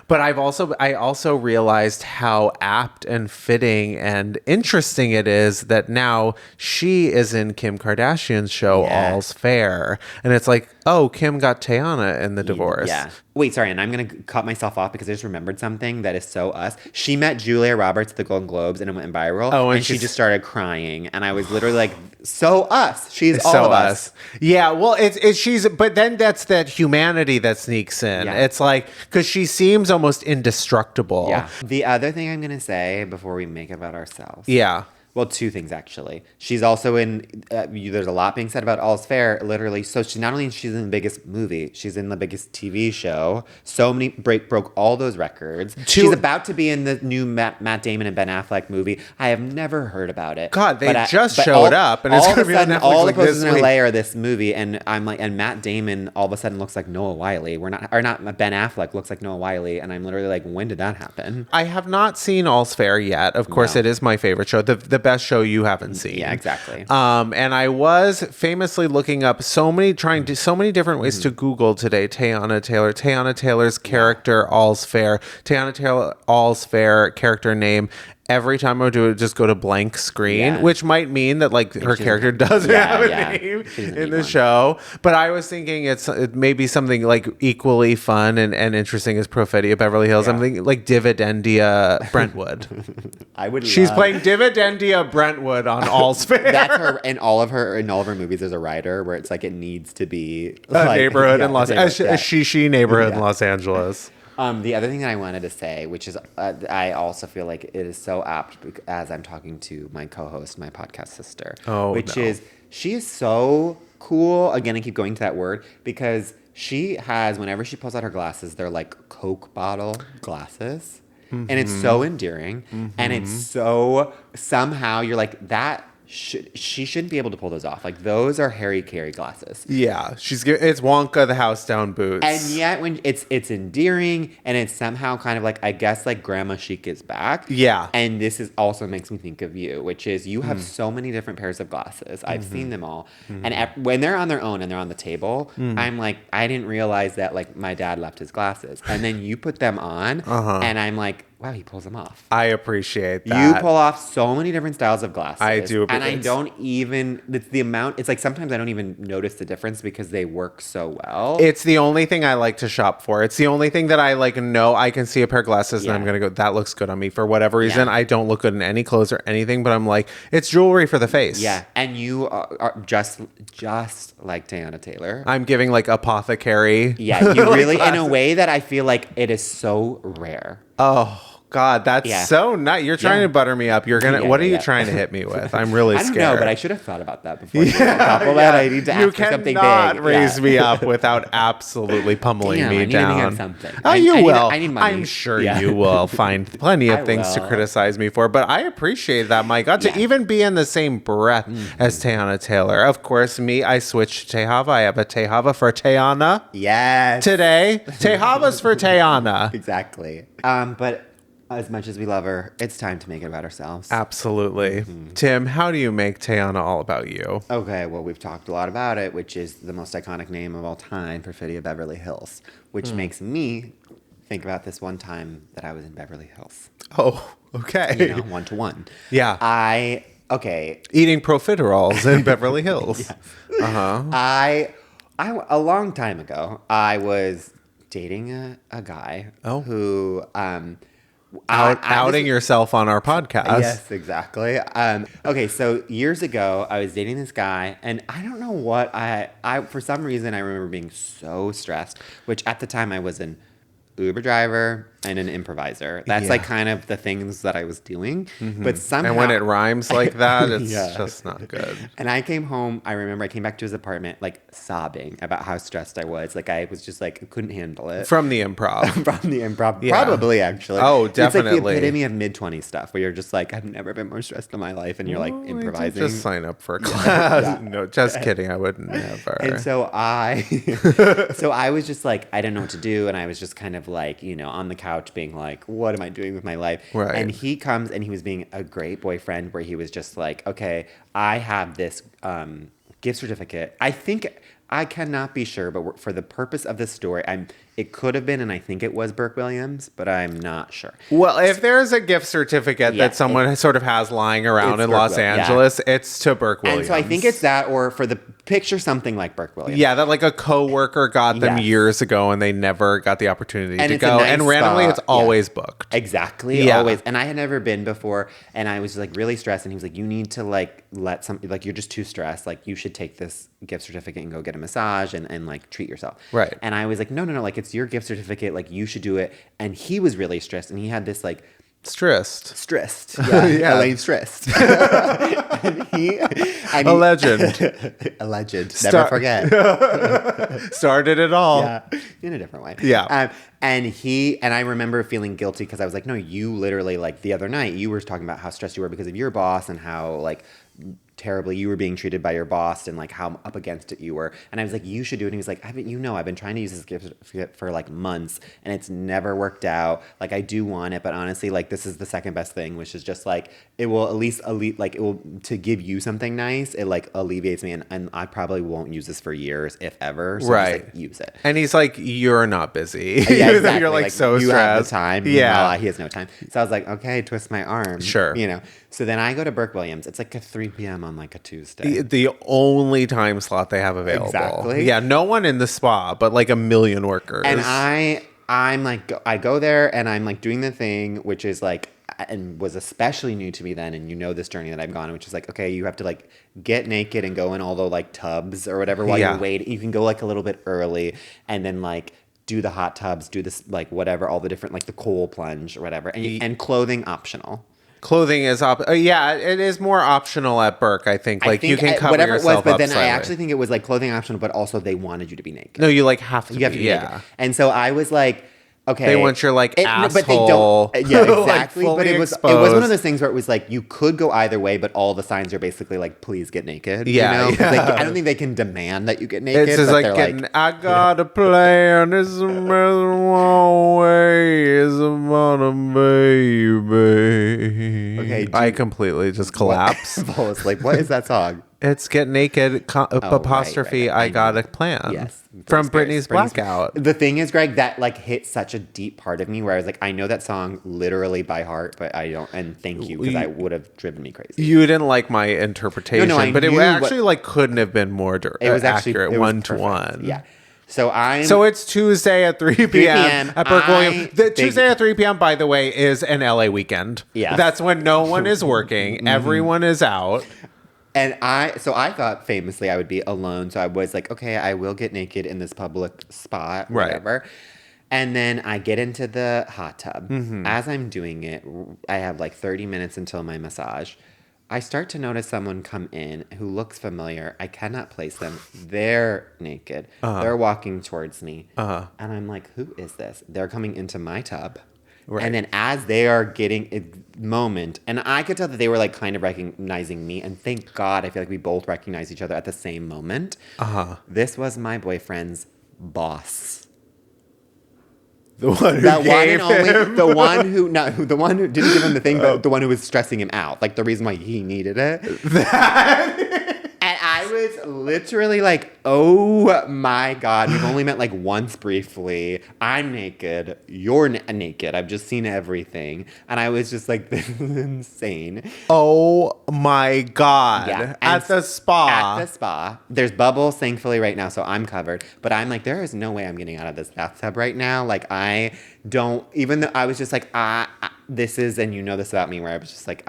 But I also realized how apt and fitting and interesting it is that now she is in Kim Kardashian's show All's Fair, and it's like, oh, Kim got TEYANA in the divorce. Wait, sorry, and I'm gonna cut myself off because I just remembered something that is so us. She met Julia Roberts at the Golden Globes and it went viral. Oh, and she just started crying, and I was literally like, so us. She's all of us. Yeah, well, but then that's that humanity that sneaks in. It's like, because she seems almost indestructible. The other thing I'm gonna say before we make it about ourselves. Well, two things actually. She's also in. There's a lot being said about All's Fair, literally. So she's in the biggest movie. She's in the biggest TV show. So many broke all those records. She's about to be in the new Matt Damon and Ben Affleck movie. I have never heard about it. God, they just showed up, and it's going to be on Netflix. All like the posters in week. LA are this movie, and I'm like, and Matt Damon all of a sudden looks like Noah Wiley. Not Ben Affleck looks like Noah Wiley, and I'm literally like, when did that happen? I have not seen All's Fair yet. Of course, it is my favorite show. The best show you haven't seen. Yeah, exactly. And I was famously looking up so many different ways to Google today. TEYANA TAYLOR, TEYANA TAYLOR's character All's Fair, TEYANA TAYLOR All's Fair character name. Every time I do it, just go to blank screen, which might mean that like her character doesn't have a name in the show. But I was thinking it may be something like equally fun and interesting as Prophetia Beverly Hills. I'm thinking like Dividendia Brentwood. She's playing Dividendia Brentwood on All's Fair. That's her in all of her movies. There's a writer where it's like it needs to be a neighborhood in Los Angeles, a shishi neighborhood in Los Angeles. The other thing that I wanted to say, which is I also feel like it is so apt as I'm talking to my co-host, my podcast sister, is she is so cool. Again, I keep going to that word because she has, whenever she pulls out her glasses, they're like Coke bottle glasses. And it's so endearing. And it's so, somehow you're like, that she shouldn't be able to pull those off. Like, those are Harry Carey glasses. Yeah, it's Wonka the house down boots. And yet, when it's endearing, and it's somehow kind of like, I guess, like grandma chic is back. Yeah. And this is also makes me think of you, which is you have so many different pairs of glasses. I've seen them all, and when they're on their own and they're on the table, I'm like, I didn't realize that like my dad left his glasses, and then you put them on, and I'm like, wow, he pulls them off. I appreciate that. You pull off so many different styles of glasses. I do. And I don't even, it's the amount, it's like sometimes I don't even notice the difference because they work so well. It's the only thing I like to shop for. It's the only thing that I like know I can see a pair of glasses and I'm going to go, that looks good on me. For whatever reason, I don't look good in any clothes or anything, but I'm like, it's jewelry for the face. Yeah. And you are just like TEYANA TAYLOR. I'm giving like apothecary. Yeah. You really, in a way that I feel like it is so rare. Oh. God, that's so nice. You're trying to butter me up. You're gonna. What are you trying to hit me with? I'm really scared. I don't know, but I should have thought about that before. I need to ask for something big. You cannot raise me up without absolutely pummeling me down. I need to something. Oh, you will. I need money. I'm sure you will find plenty of things to criticize me for. But I appreciate that, my God, to even be in the same breath as TEYANA TAYLOR. Of course, I switched to Tejava. I have a Tejava for TEYANA. Yes. Today, Tejava's for TEYANA. Exactly. But As much as we love her, it's time to make it about ourselves. Absolutely. Tim, how do you make Teyana all about you? Okay, well, we've talked a lot about it, which is the most iconic name of all time, Perfidia Beverly Hills, which makes me think about this one time that I was in Beverly Hills. Oh, okay. 1-to-1. Yeah. Okay. Eating profiteroles in Beverly Hills. Yes. Uh-huh. I a long time ago, I was dating a guy who Outing yourself on our podcast. Yes, exactly. Okay, so years ago, I was dating this guy, and I don't know what I for some reason I remember being so stressed. Which at the time I was an Uber driver and an improviser. That's like kind of the things that I was doing. But somehow, And when it rhymes like that, it's Yeah. just not good. And I came home, I remember I came back to his apartment like sobbing about how stressed I was. Like I was just like, couldn't handle it. From the improv. From the improv. Yeah. Probably, actually. Oh, It's like the definitely. epitome of mid-20s stuff where you're just like, I've never been more stressed in my life. And you're like improvising. Just sign up for a class. No, just kidding. I would never. And so I was just like, I didn't know what to do. And I was just kind of like, on the couch being like, what am I doing with my life? Right. And he comes and he was being a great boyfriend where he was just like, okay, I have this gift certificate. I cannot be sure, but for the purpose of this story, it could have been, and I think it was Burke Williams, but I'm not sure. Well, if there's a gift certificate that someone sort of has lying around in Los Angeles, it's to Burke Williams. And so I think it's that, or for the picture, something like Burke Williams. Yeah, that like a coworker got them Yes. years ago and they never got the opportunity And to it's a go. nice And randomly, spot. it's always booked. Exactly. Yeah. Always. And I had never been before, and I was like really stressed. And he was like, "You need to like let some like you're just too stressed. Like you should take this gift certificate and go get a massage and like treat yourself." Right. And I was like, "No, like it's your gift certificate. Like you should do it." And he was really stressed, and he had this like. Stressed. Yeah. Yeah. Elaine stressed. and A legend. A legend. Never forget. Started it all. Yeah. In a different way. Yeah. And I remember feeling guilty because I was like, no, you literally like the other night you were talking about how stressed you were because of your boss and how like terribly you were being treated by your boss and like how up against it you were. And I was like, you should do it. And he was like, I've been trying to use this gift certificate for like months and it's never worked out. Like I do want it, but honestly, like this is the second best thing, which is just like, it will at least like it will to give you something nice. It like alleviates me and I probably won't use this for years, if ever. So Right. Just, like, use it. And he's like, you're not busy. Yeah, exactly. You're like so you stressed. have the time. Yeah. Meanwhile, he has no time. So I was like, okay, twist my arm. Sure. So then I go to Burke Williams. It's like a 3 p.m. on like a Tuesday. The only time slot they have available. Exactly. Yeah, no one in the spa, but like a million workers. And I'm like, I go there and I'm like doing the thing, which is like, and was especially new to me then. And this journey that I've gone, which is like, okay, you have to like get naked and go in all the like tubs or whatever while you're waiting. You can go like a little bit early and then like do the hot tubs, do this like whatever, all the different like the cold plunge or whatever. And clothing optional. Clothing is it is more optional at Burke, I think. Like you can cover whatever yourself it was, but up then slightly. I actually think it was like clothing optional, but also they wanted you to be naked. No, you like have to You have be, to be naked. And so I was like, okay. They want your like asshole. But they don't. Yeah, exactly. like, but it was one exposed. of those things where it was like you could go either way, but all the signs are basally like, please get naked. Yeah, Like, I don't think they can demand that you get naked. It's just but like, they're I got a plan. This is one way. It's about a baby. Okay, I completely just collapse. fall asleep. What is that song? It's Get Naked, apostrophe, right. I got a plan. Yes. From Britney's Britney's Blackout. The thing is, Greg, that like hit such a deep part of me where I was like, I know that song literally by heart, but I don't. And thank you, because I would have driven me crazy. You didn't like my interpretation, No, but it knew actually like couldn't have been more It was actually accurate, it was 1-to-1. Yeah. So it's Tuesday at 3 p.m. at Burke Williams. Tuesday at 3 p.m., by the way, is an LA weekend. Yes. That's when no one is working. Everyone is out. And I thought famously I would be alone. So I was like, okay, I will get naked in this public spot, whatever. And then I get into the hot tub. As I'm doing it, I have like 30 minutes until my massage. I start to notice someone come in who looks familiar. I cannot place them. They're naked. They're walking towards me. And I'm like, who is this? They're coming into my tub. Right. And then as they are getting a moment, and I could tell that they were like kind of recognizing me. And thank God, I feel like we both recognized each other at the same moment. This was my boyfriend's boss. The one who That one gave and only, him. the one who didn't give him the thing, but the one who was stressing him out. Like the reason why he needed it. And I was literally like, oh my God, we've only met like once briefly. I'm naked. You're naked. I've just seen everything. And I was just like, this is insane. Oh my God. Yeah. At the spa. At the spa. There's bubbles, thankfully, right now, so I'm covered. But I'm like, there is no way I'm getting out of this bathtub right now. Like, I don't, even though I was just like, this is, and you know this about me, where I was just like,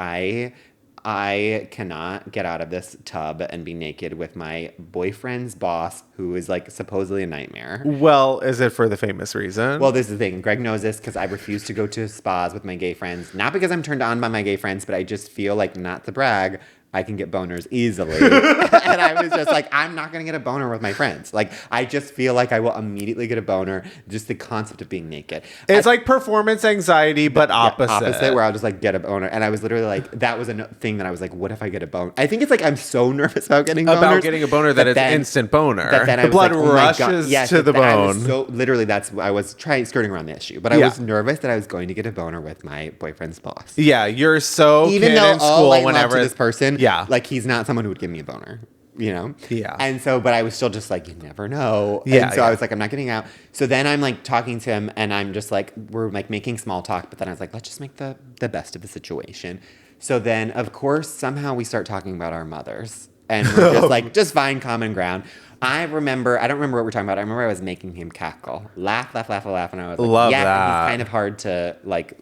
I cannot get out of this tub and be naked with my boyfriend's boss, who is like supposedly a nightmare. Well, is it for the famous reason? Well, this is the thing. Greg knows this because I refuse to go to spas with my gay friends. Not because I'm turned on by my gay friends, but I just feel like, not to brag, I can get boners easily. And I was just like, I'm not going to get a boner with my friends. Like, I just feel like I will immediately get a boner. Just the concept of being naked. It's like performance anxiety, but opposite. Yeah, opposite, where I'll just like get a boner. And I was literally like, that was a thing that I was like, what if I get a boner? I think it's like I'm so nervous about getting boners. About getting a boner that it's instant boner. Then the blood rushes to the bone. I was so, literally, I was skirting around the issue. But I was nervous that I was going to get a boner with my boyfriend's boss. Yeah, you're so even kid though in school all I whenever love to this person, yeah, like he's not someone who would give me a boner, you know? Yeah. And so, but I was still just like, you never know. Yeah. And so I was like, I'm not getting out. So then I'm like talking to him, and I'm just like, we're like making small talk, but then I was like, let's just make the best of the situation. So then, of course, somehow we start talking about our mothers, and we're just like, just find common ground. I don't remember what we're talking about. I remember I was making him cackle, laugh, and I was like, love yeah, that. he's kind of hard to like,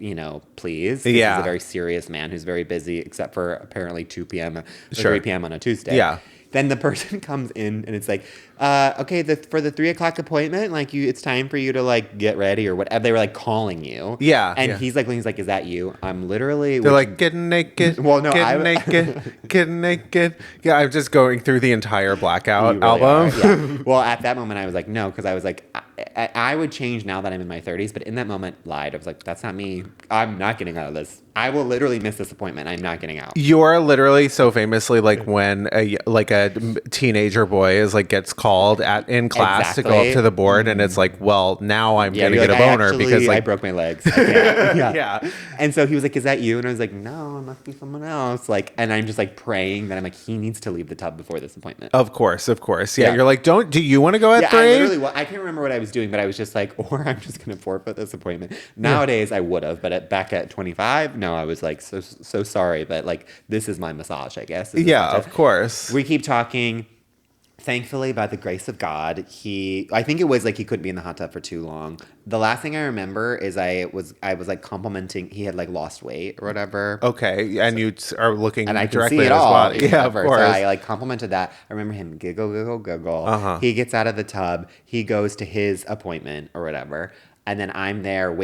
please. Yeah. He's a very serious man who's very busy, except for apparently 2 p.m. or Sure. 3 p.m. on a Tuesday. Yeah. Then the person comes in and it's like, okay, for the 3 o'clock appointment, like it's time for you to like get ready or whatever. They were like calling you. Yeah. And yeah. he's like, is that you? I'm literally. They're like, getting naked. Well, no, getting naked. Getting naked. Yeah, I'm just going through the entire Blackout album. Yeah. Well, at that moment, I was like, no, because I was like, I would change now that I'm in my 30s, but in that moment, lied. I was like, that's not me. I'm not getting out of this. I will literally miss this appointment. I'm not getting out. You're literally so famously like when a teenager boy is like gets called in class to go up to the board, and it's like, well, now I'm gonna get a boner because like I broke my legs. Yeah. Yeah. And so he was like, is that you? And I was like, no, it must be someone else. Like, and I'm just like praying that I'm like, he needs to leave the tub before this appointment. Of course. Yeah. You're like, do you want to go at 3? I can't remember what I was doing, but I was just like, or I'm just going to forfeit this appointment. Nowadays I would have, but back at 25, no, I was like, so sorry, but like, this is my massage, I guess. Yeah, of course. We keep talking. Thankfully, by the grace of God, I think it was like he couldn't be in the hot tub for too long. The last thing I remember is I was like complimenting, he had like lost weight or whatever. Okay, and you are looking and I can directly see it at his all. body. Yeah, of course. So I like complimented that. I remember him giggle. Uh-huh. He gets out of the tub. He goes to his appointment or whatever. And then I'm there.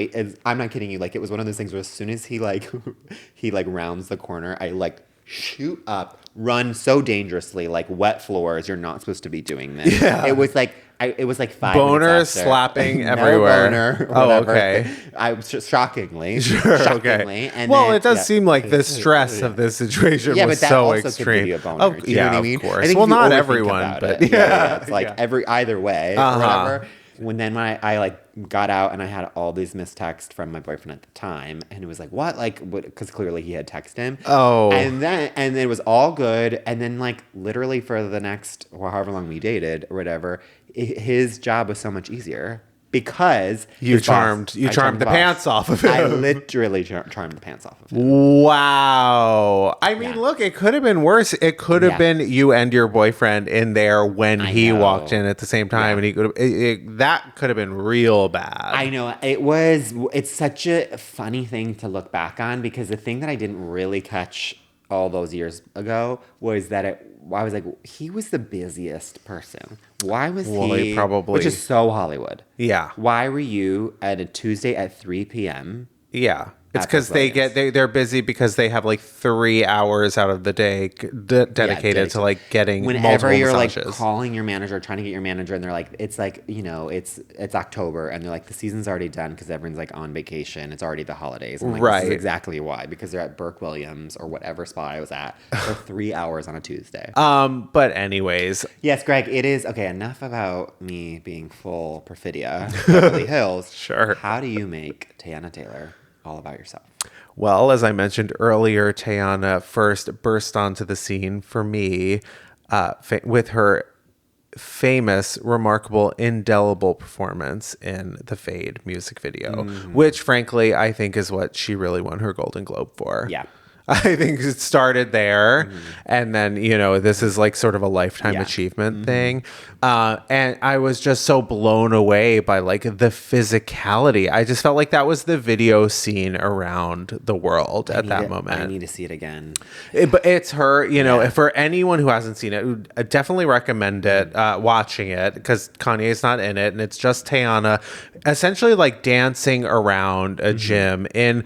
I'm not kidding you. Like, it was one of those things where as soon as he rounds the corner, I like shoot up, run so dangerously, like wet floors. You're not supposed to be doing this. Yeah. It was like 5 boner minutes after. slapping No everywhere. boner. Oh, Whatever. okay. I was shockingly. And well, then, it does seem like the stress of this situation was but that so also extreme. could give you a boner. Do you know what I mean? Of course. I think Well, if you not overthink everyone, about but it, yeah. it's like either way Uh-huh. or whatever. When I like got out and I had all these missed texts from my boyfriend at the time, and it was like, what? Like, because clearly he had texted him. Oh. And then it was all good. And then like literally for the next, or however long we dated or whatever, his job was so much easier. Because you charmed the pants off of him. I literally charmed the pants off of him. Wow. I mean, look, it could have been worse. It could have been you and your boyfriend in there when he walked in at the same time, and he could have, that could have been real bad. I know. It's such a funny thing to look back on, because the thing that I didn't really catch all those years ago was that I was like, he was the busiest person. Why was he probably, which is so Hollywood. Yeah. Why were you at a Tuesday at 3 p.m. Yeah. It's because they're busy because they have like 3 hours out of the day dedicated to like getting whenever you're massages. Like calling your manager, trying to get your manager, and they're like, it's like, you know, it's October, and they're like, the season's already done because everyone's like on vacation. It's already the holidays. I'm like, right. This is exactly why, because they're at Burke Williams or whatever spot I was at for 3 hours on a Tuesday. But anyways, yes, Greg, it is okay. Enough about me being full perfidia, Beverly Hills. Sure. How do you make TEYANA TAYLOR all about yourself? Well, as I mentioned earlier, TEYANA first burst onto the scene for me with her famous, remarkable, indelible performance in the Fade music video, which frankly, I think is what she really won her Golden Globe for. Yeah. I think it started there. And then, you know, this is like sort of a lifetime achievement thing. And I was just so blown away by like the physicality. I just felt like that was the video scene around the world at that moment. I need to see it again. But it's her, you know, for anyone who hasn't seen it, I definitely recommend it, watching it, because Kanye's not in it. And it's just TEYANA essentially like dancing around a gym in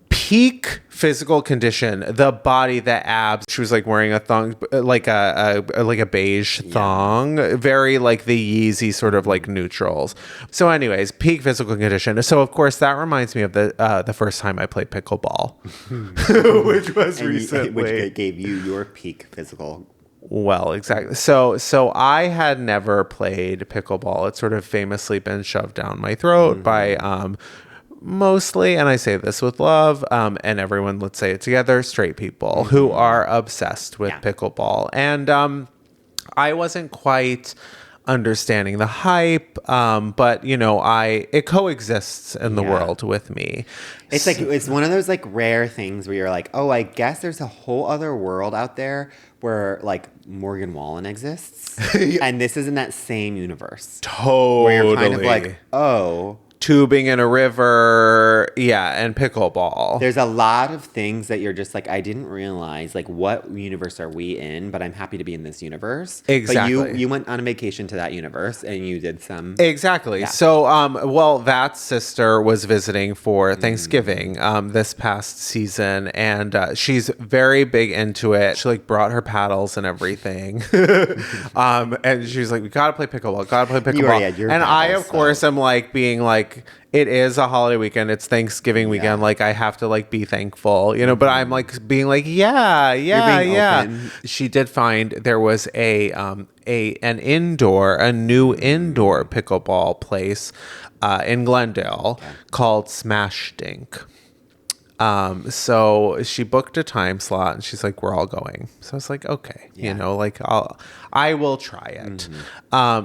peak physical condition, the body, the abs. She was like wearing a thong, like a beige thong, very like the Yeezy sort of like neutrals. So anyways, peak physical condition. So of course that reminds me of the first time I played pickleball, which was recently. Which gave you your peak physical. Well, exactly. So I had never played pickleball. It's sort of famously been shoved down my throat by mostly, and I say this with love, and everyone, let's say it together, straight people who are obsessed with pickleball. And I wasn't quite understanding the hype, but you know, it coexists in the world with me. It's like, it's one of those like rare things where you're like, oh, I guess there's a whole other world out there where like Morgan Wallen exists. And this is in that same universe. Totally. Where you're kind of like, oh, tubing in a river, and pickleball. There's a lot of things that you're just like, I didn't realize, like, what universe are we in? But I'm happy to be in this universe. Exactly. But you went on a vacation to that universe and you did some. Exactly. Yeah. So, well, that sister was visiting for Thanksgiving this past season, and she's very big into it. She like brought her paddles and everything, and she was like, "We gotta play pickleball. Gotta play pickleball." And I, of course, am like being like, it is a holiday weekend. It's Thanksgiving weekend. Like, I have to like be thankful, you know, but I'm like being like, yeah. Open. She did find there was a new indoor pickleball place in Glendale called Smash Dink. So she booked a time slot and she's like, we're all going. So I was like, okay, you know, like I will try it.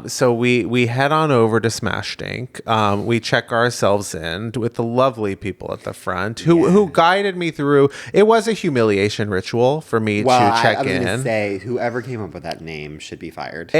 So we head on over to Smash Dink. We check ourselves in with the lovely people at the front who guided me through. It was a humiliation ritual for me to check I was in. gonna say, whoever came up with that name should be fired.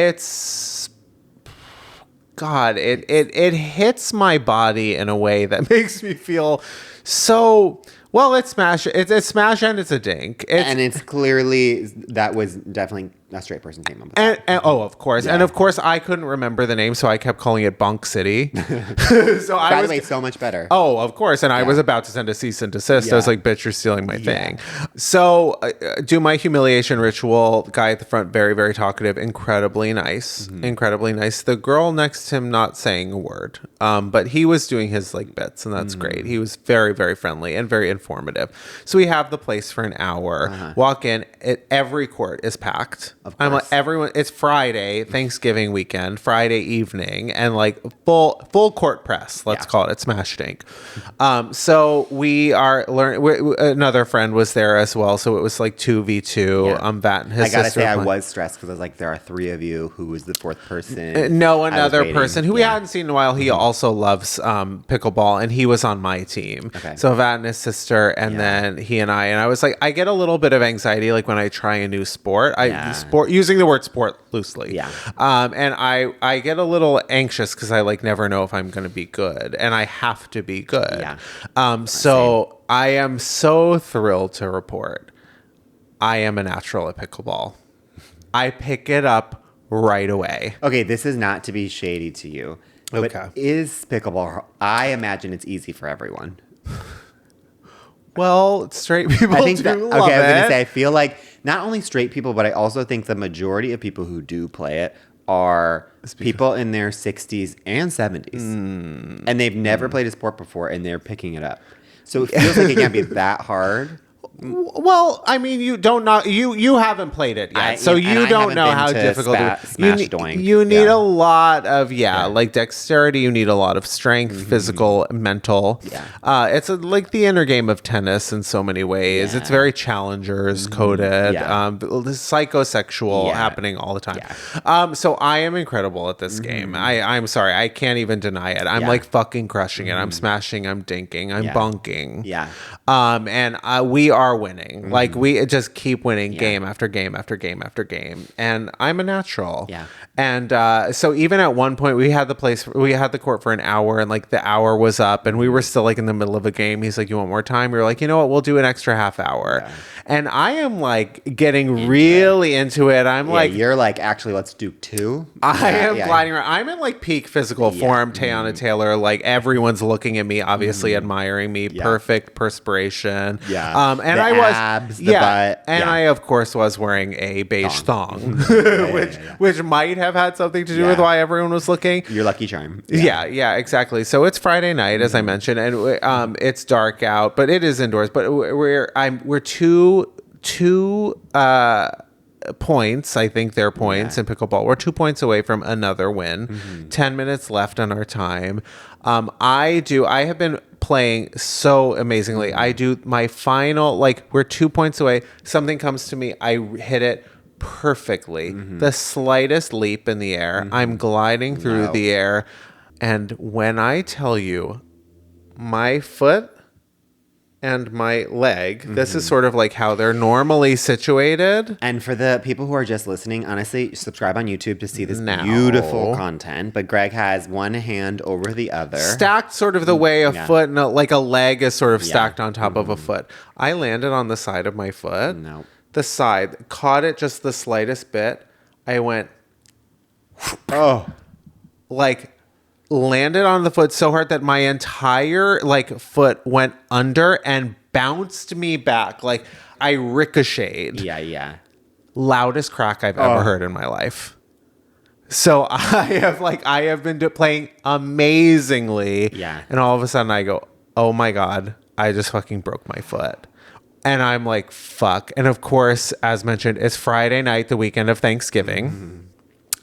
God, it hits my body in a way that makes me feel so. Well, it's Smash. It's Smash and it's a Dink. And it's clearly, that was definitely a straight person came up with that. And of course. Yeah. And of course, I couldn't remember the name, so I kept calling it BONK City. By the way, so much better. Oh, of course. And I was about to send a cease and desist. I was like, bitch, you're stealing my thing. So do my humiliation ritual. Guy at the front, very, very talkative. Incredibly nice. Incredibly nice. The girl next to him not saying a word. But he was doing his like bits, and that's great. He was very, very friendly and very informative. So we have the place for an hour. Walk in. Every court is packed. I'm like, everyone. It's Friday, Thanksgiving weekend, Friday evening, and like full court press. Let's call it. It's Smash Dink. So we are learning. Another friend was there as well, so it was like 2v2. Vat and his sister. I gotta say, I was stressed because I was like, there are 3 of you. Who was the 4th person? No, another person who we hadn't seen in a while. He also loves pickleball, and he was on my team. Okay. So Vat and his sister, and then he and I was like, I get a little bit of anxiety like when I try a new sport. Using the word sport loosely. And I get a little anxious because I like never know if I'm going to be good, and I have to be good. So I am so thrilled to report I am a natural at pickleball. I pick it up right away. Okay, this is not to be shady to you. But is pickleball, I imagine it's easy for everyone. Well, straight people I think do that, love okay, I was it. going to say, I feel like not only straight people, but I also think the majority of people who do play it are people in their 60s and 70s. And they've never played a sport before, and they're picking it up. So it feels like it can't be that hard. Well, I mean, you haven't played it yet, so you don't know how difficult it is. You need a lot of like dexterity. You need a lot of strength, physical, mental. Yeah, it's like the inner game of tennis in so many ways. It's very challengers coded, psychosexual happening all the time. So I am incredible at this game. I'm sorry, I can't even deny it. I'm like fucking crushing it. I'm smashing. I'm dinking. I'm bonking. Yeah. And we are winning. Like we just keep winning game after game after game after game. And I'm a natural. Yeah. And so even at one point we had the court for an hour, and like the hour was up and we were still like in the middle of a game. He's like, you want more time? We were like, you know what? We'll do an extra half hour. Yeah. And I am like getting really into it. I'm like, you're like, actually, let's do two. I am gliding around. I'm in like peak physical form. TEYANA Taylor, like everyone's looking at me, obviously admiring me. Perfect perspiration. Yeah. And the I was abs, the butt. And I of course was wearing a beige thong, which might have had something to do with why everyone was looking. Your lucky charm. Yeah, exactly. So it's Friday night, as I mentioned, and it's dark out, but it is indoors. But we're two points. I think they're points in pickleball. We're 2 points away from another win. 10 minutes left on our time. I have been playing so amazingly. I do my final, like we're 2 points away. Something comes to me. I hit it perfectly. The slightest leap in the air. I'm gliding through the air. And when I tell you my foot and my leg, this is sort of like how they're normally situated. And for the people who are just listening, honestly, subscribe on YouTube to see this beautiful content. But Greg has one hand over the other. Stacked sort of the way a foot, like a leg is sort of stacked on top of a foot. I landed on the side of my foot. No. The side, caught it just the slightest bit. I went, like landed on the foot so hard that my entire like foot went under and bounced me back. Like I ricocheted. Yeah. Loudest crack I've ever heard in my life. So I have been playing amazingly. Yeah. And all of a sudden I go, oh my God, I just fucking broke my foot. And I'm like, fuck. And of course, as mentioned, it's Friday night, the weekend of Thanksgiving.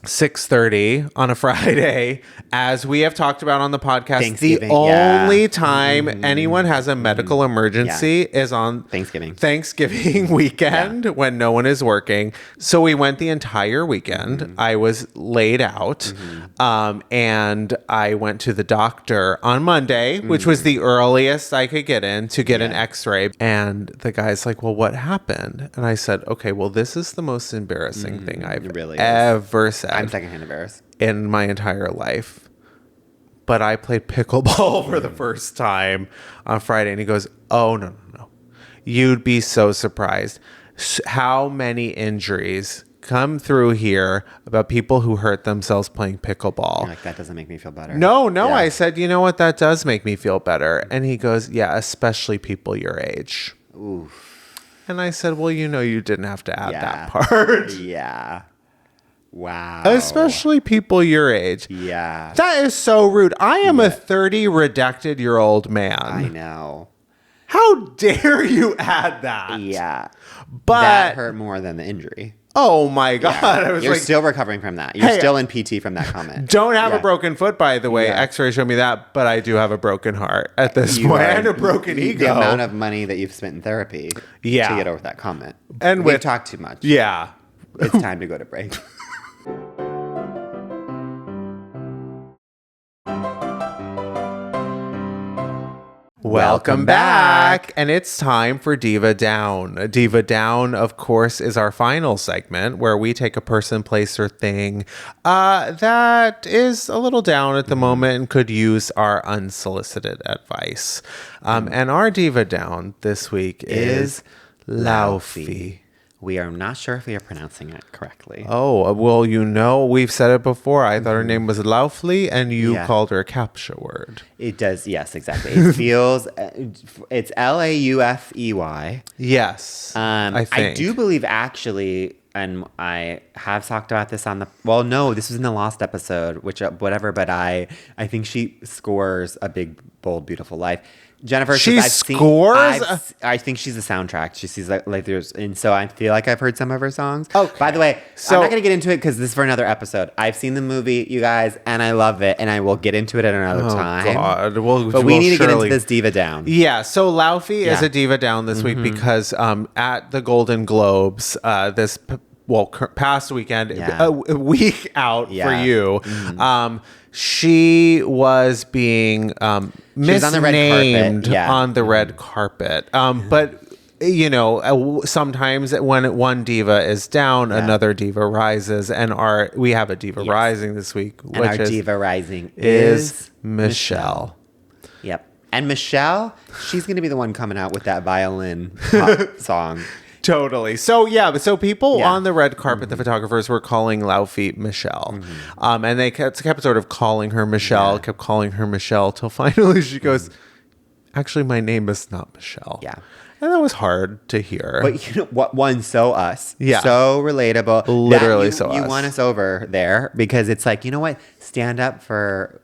6:30 on a Friday, as we have talked about on the podcast. The only time anyone has a medical emergency is on Thanksgiving weekend when no one is working. So we went the entire weekend. I was laid out, and I went to the doctor on Monday, which was the earliest I could get in to get an X-ray. And the guy's like, well, what happened? And I said, okay, well, this is the most embarrassing thing I've ever said. I'm secondhand embarrassed. In my entire life. But I played pickleball for the first time on Friday. And he goes, oh, no. You'd be so surprised how many injuries come through here about people who hurt themselves playing pickleball. You're like, that doesn't make me feel better. No. Yeah. I said, you know what? That does make me feel better. And he goes, yeah, especially people your age. Oof. And I said, well, you didn't have to add that part. Yeah. Wow. Especially people your age. Yeah. That is so rude. I am a 30 redacted-year-old man. I know. How dare you add that? Yeah. But that hurt more than the injury. Oh my God. Yeah. I was You're still recovering from that. You're still in PT from that comment. Don't have a broken foot, by the way. X-ray showed me that, but I do have a broken heart at this point and a broken ego. The amount of money that you've spent in therapy to get over that comment. And we've talked too much. Yeah. It's time to go to break. Welcome back. And it's time for Diva Down. Diva Down, of course, is our final segment where we take a person, place, or thing that is a little down at the moment and could use our unsolicited advice. And our Diva Down this week is Laufey. We are not sure if we are pronouncing it correctly. Oh, well, we've said it before. I thought her name was Laufey, and you called her a captcha word. It does, yes, exactly. It feels, it's Laufey. Yes, I think. I do believe, actually, and I have talked about this on no, this was in the last episode, which, whatever, but I think she scores a big, bold, beautiful life. Gennifertias. She scores? I think she's the soundtrack. She sees like there's, and so I feel like I've heard some of her songs. Okay. By the way, so I'm not gonna get into it because this is for another episode. I've seen the movie, you guys, and I love it, and I will get into it at another time. God. But we need to get into this diva down. Yeah. So Laufey is a diva down this week because at the Golden Globes, past weekend, a week out for you. She was being misnamed on the red carpet. But sometimes when one diva is down, another diva rises, and we have a diva rising this week, and our diva rising is Michelle. Yep. And Michelle, she's going to be the one coming out with that violin pop song. Totally. So people on the red carpet, the photographers were calling Laufey Michelle. And they kept sort of calling her Michelle, kept calling her Michelle, till finally she goes, actually, my name is not Michelle. Yeah. And that was hard to hear. But you know what? One, so us. Yeah. So relatable. Literally so us. You won us over there because it's like, you know what? Stand up for...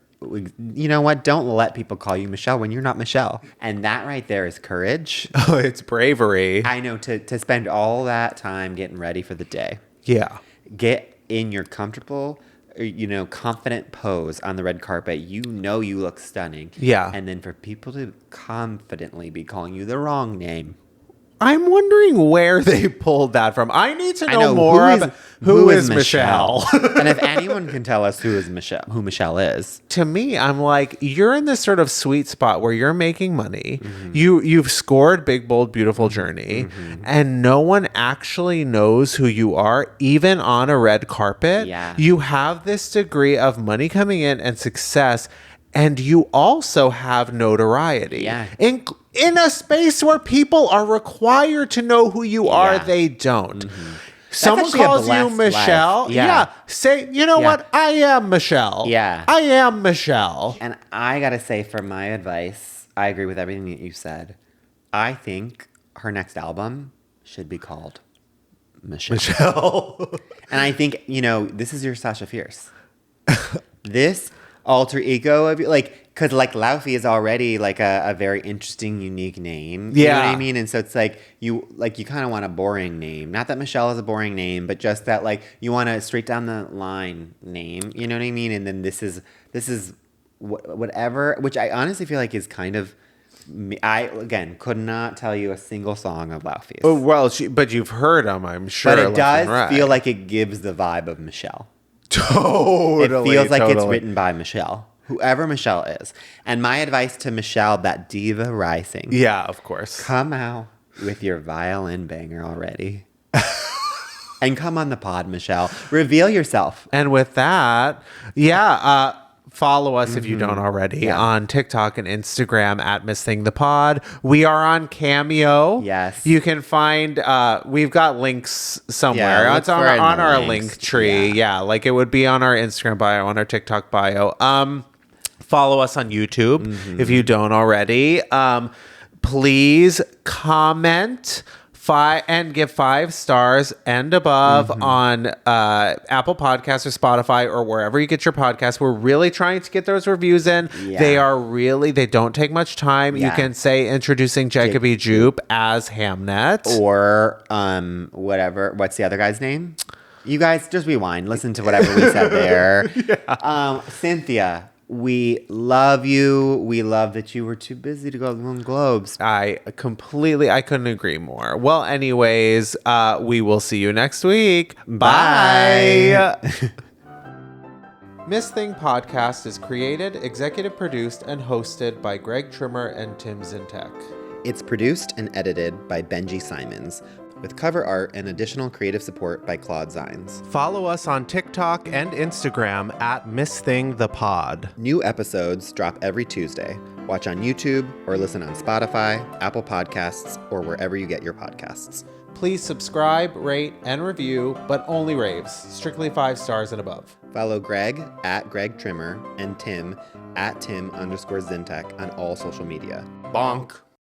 You know what? Don't let people call you Michelle when you're not Michelle. And that right there is courage. Oh, it's bravery. I know, to spend all that time getting ready for the day. Yeah. Get in your comfortable, confident pose on the red carpet. You look stunning. Yeah. And then for people to confidently be calling you the wrong name. I'm wondering where they pulled that from. I need to know more about who is Michelle. And if anyone can tell us who Michelle is. To me, I'm like, you're in this sort of sweet spot where you're making money. You've scored Big, Bold, Beautiful Journey, and no one actually knows who you are, even on a red carpet. Yeah. You have this degree of money coming in and success, and you also have notoriety. Yeah. In a space where people are required to know who you are, they don't. Someone calls you Michelle. Yeah. Say, you know what? I am Michelle. Yeah. I am Michelle. And I got to say, for my advice, I agree with everything that you said. I think her next album should be called Michelle. And I think, this is your Sasha Fierce. This alter ego of you, because Laufey is already a very interesting, unique name. You know what I mean? And so it's you kind of want a boring name. Not that Michelle is a boring name, but just that you want a straight down the line name. You know what I mean? And then this is whatever, which I honestly feel like is kind of. I again could not tell you a single song of Laufey's. Oh well, but you've heard them, I'm sure. But it does feel like it gives the vibe of Michelle. Totally. It feels like it's written by Michelle, whoever Michelle is. And my advice to Michelle, that diva rising. Yeah, of course. Come out with your violin banger already. And come on the pod, Michelle. Reveal yourself. And with that, follow us if you don't already on TikTok and Instagram at Miss Thing the Pod. We are on Cameo. Yes. You can find, we've got links somewhere. Yeah, it's on our link tree. Yeah. Like it would be on our Instagram bio, on our TikTok bio. Follow us on YouTube if you don't already. Please comment and give 5 stars and above on Apple Podcasts or Spotify or wherever you get your podcasts. We're really trying to get those reviews in. Yeah. They don't take much time. Yeah. You can say introducing Jacobi Jupe as Hamnet. Or whatever. What's the other guy's name? You guys just rewind. Listen to whatever we said there. Cynthia. We love you. We love that you were too busy to go to the Golden Globes. I couldn't agree more. Well, anyways, we will see you next week. Bye. Miss Thing Podcast is created, executive produced, and hosted by Greg Trimmer and Tim Zintek. It's produced and edited by Benji Simons, with cover art and additional creative support by Claude Zines. Follow us on TikTok and Instagram at Miss Thing the Pod. New episodes drop every Tuesday. Watch on YouTube or listen on Spotify, Apple Podcasts, or wherever you get your podcasts. Please subscribe, rate, and review, but only raves. Strictly 5 stars and above. Follow Greg at Greg Trimmer and Tim at Tim_Zintek on all social media. BONK!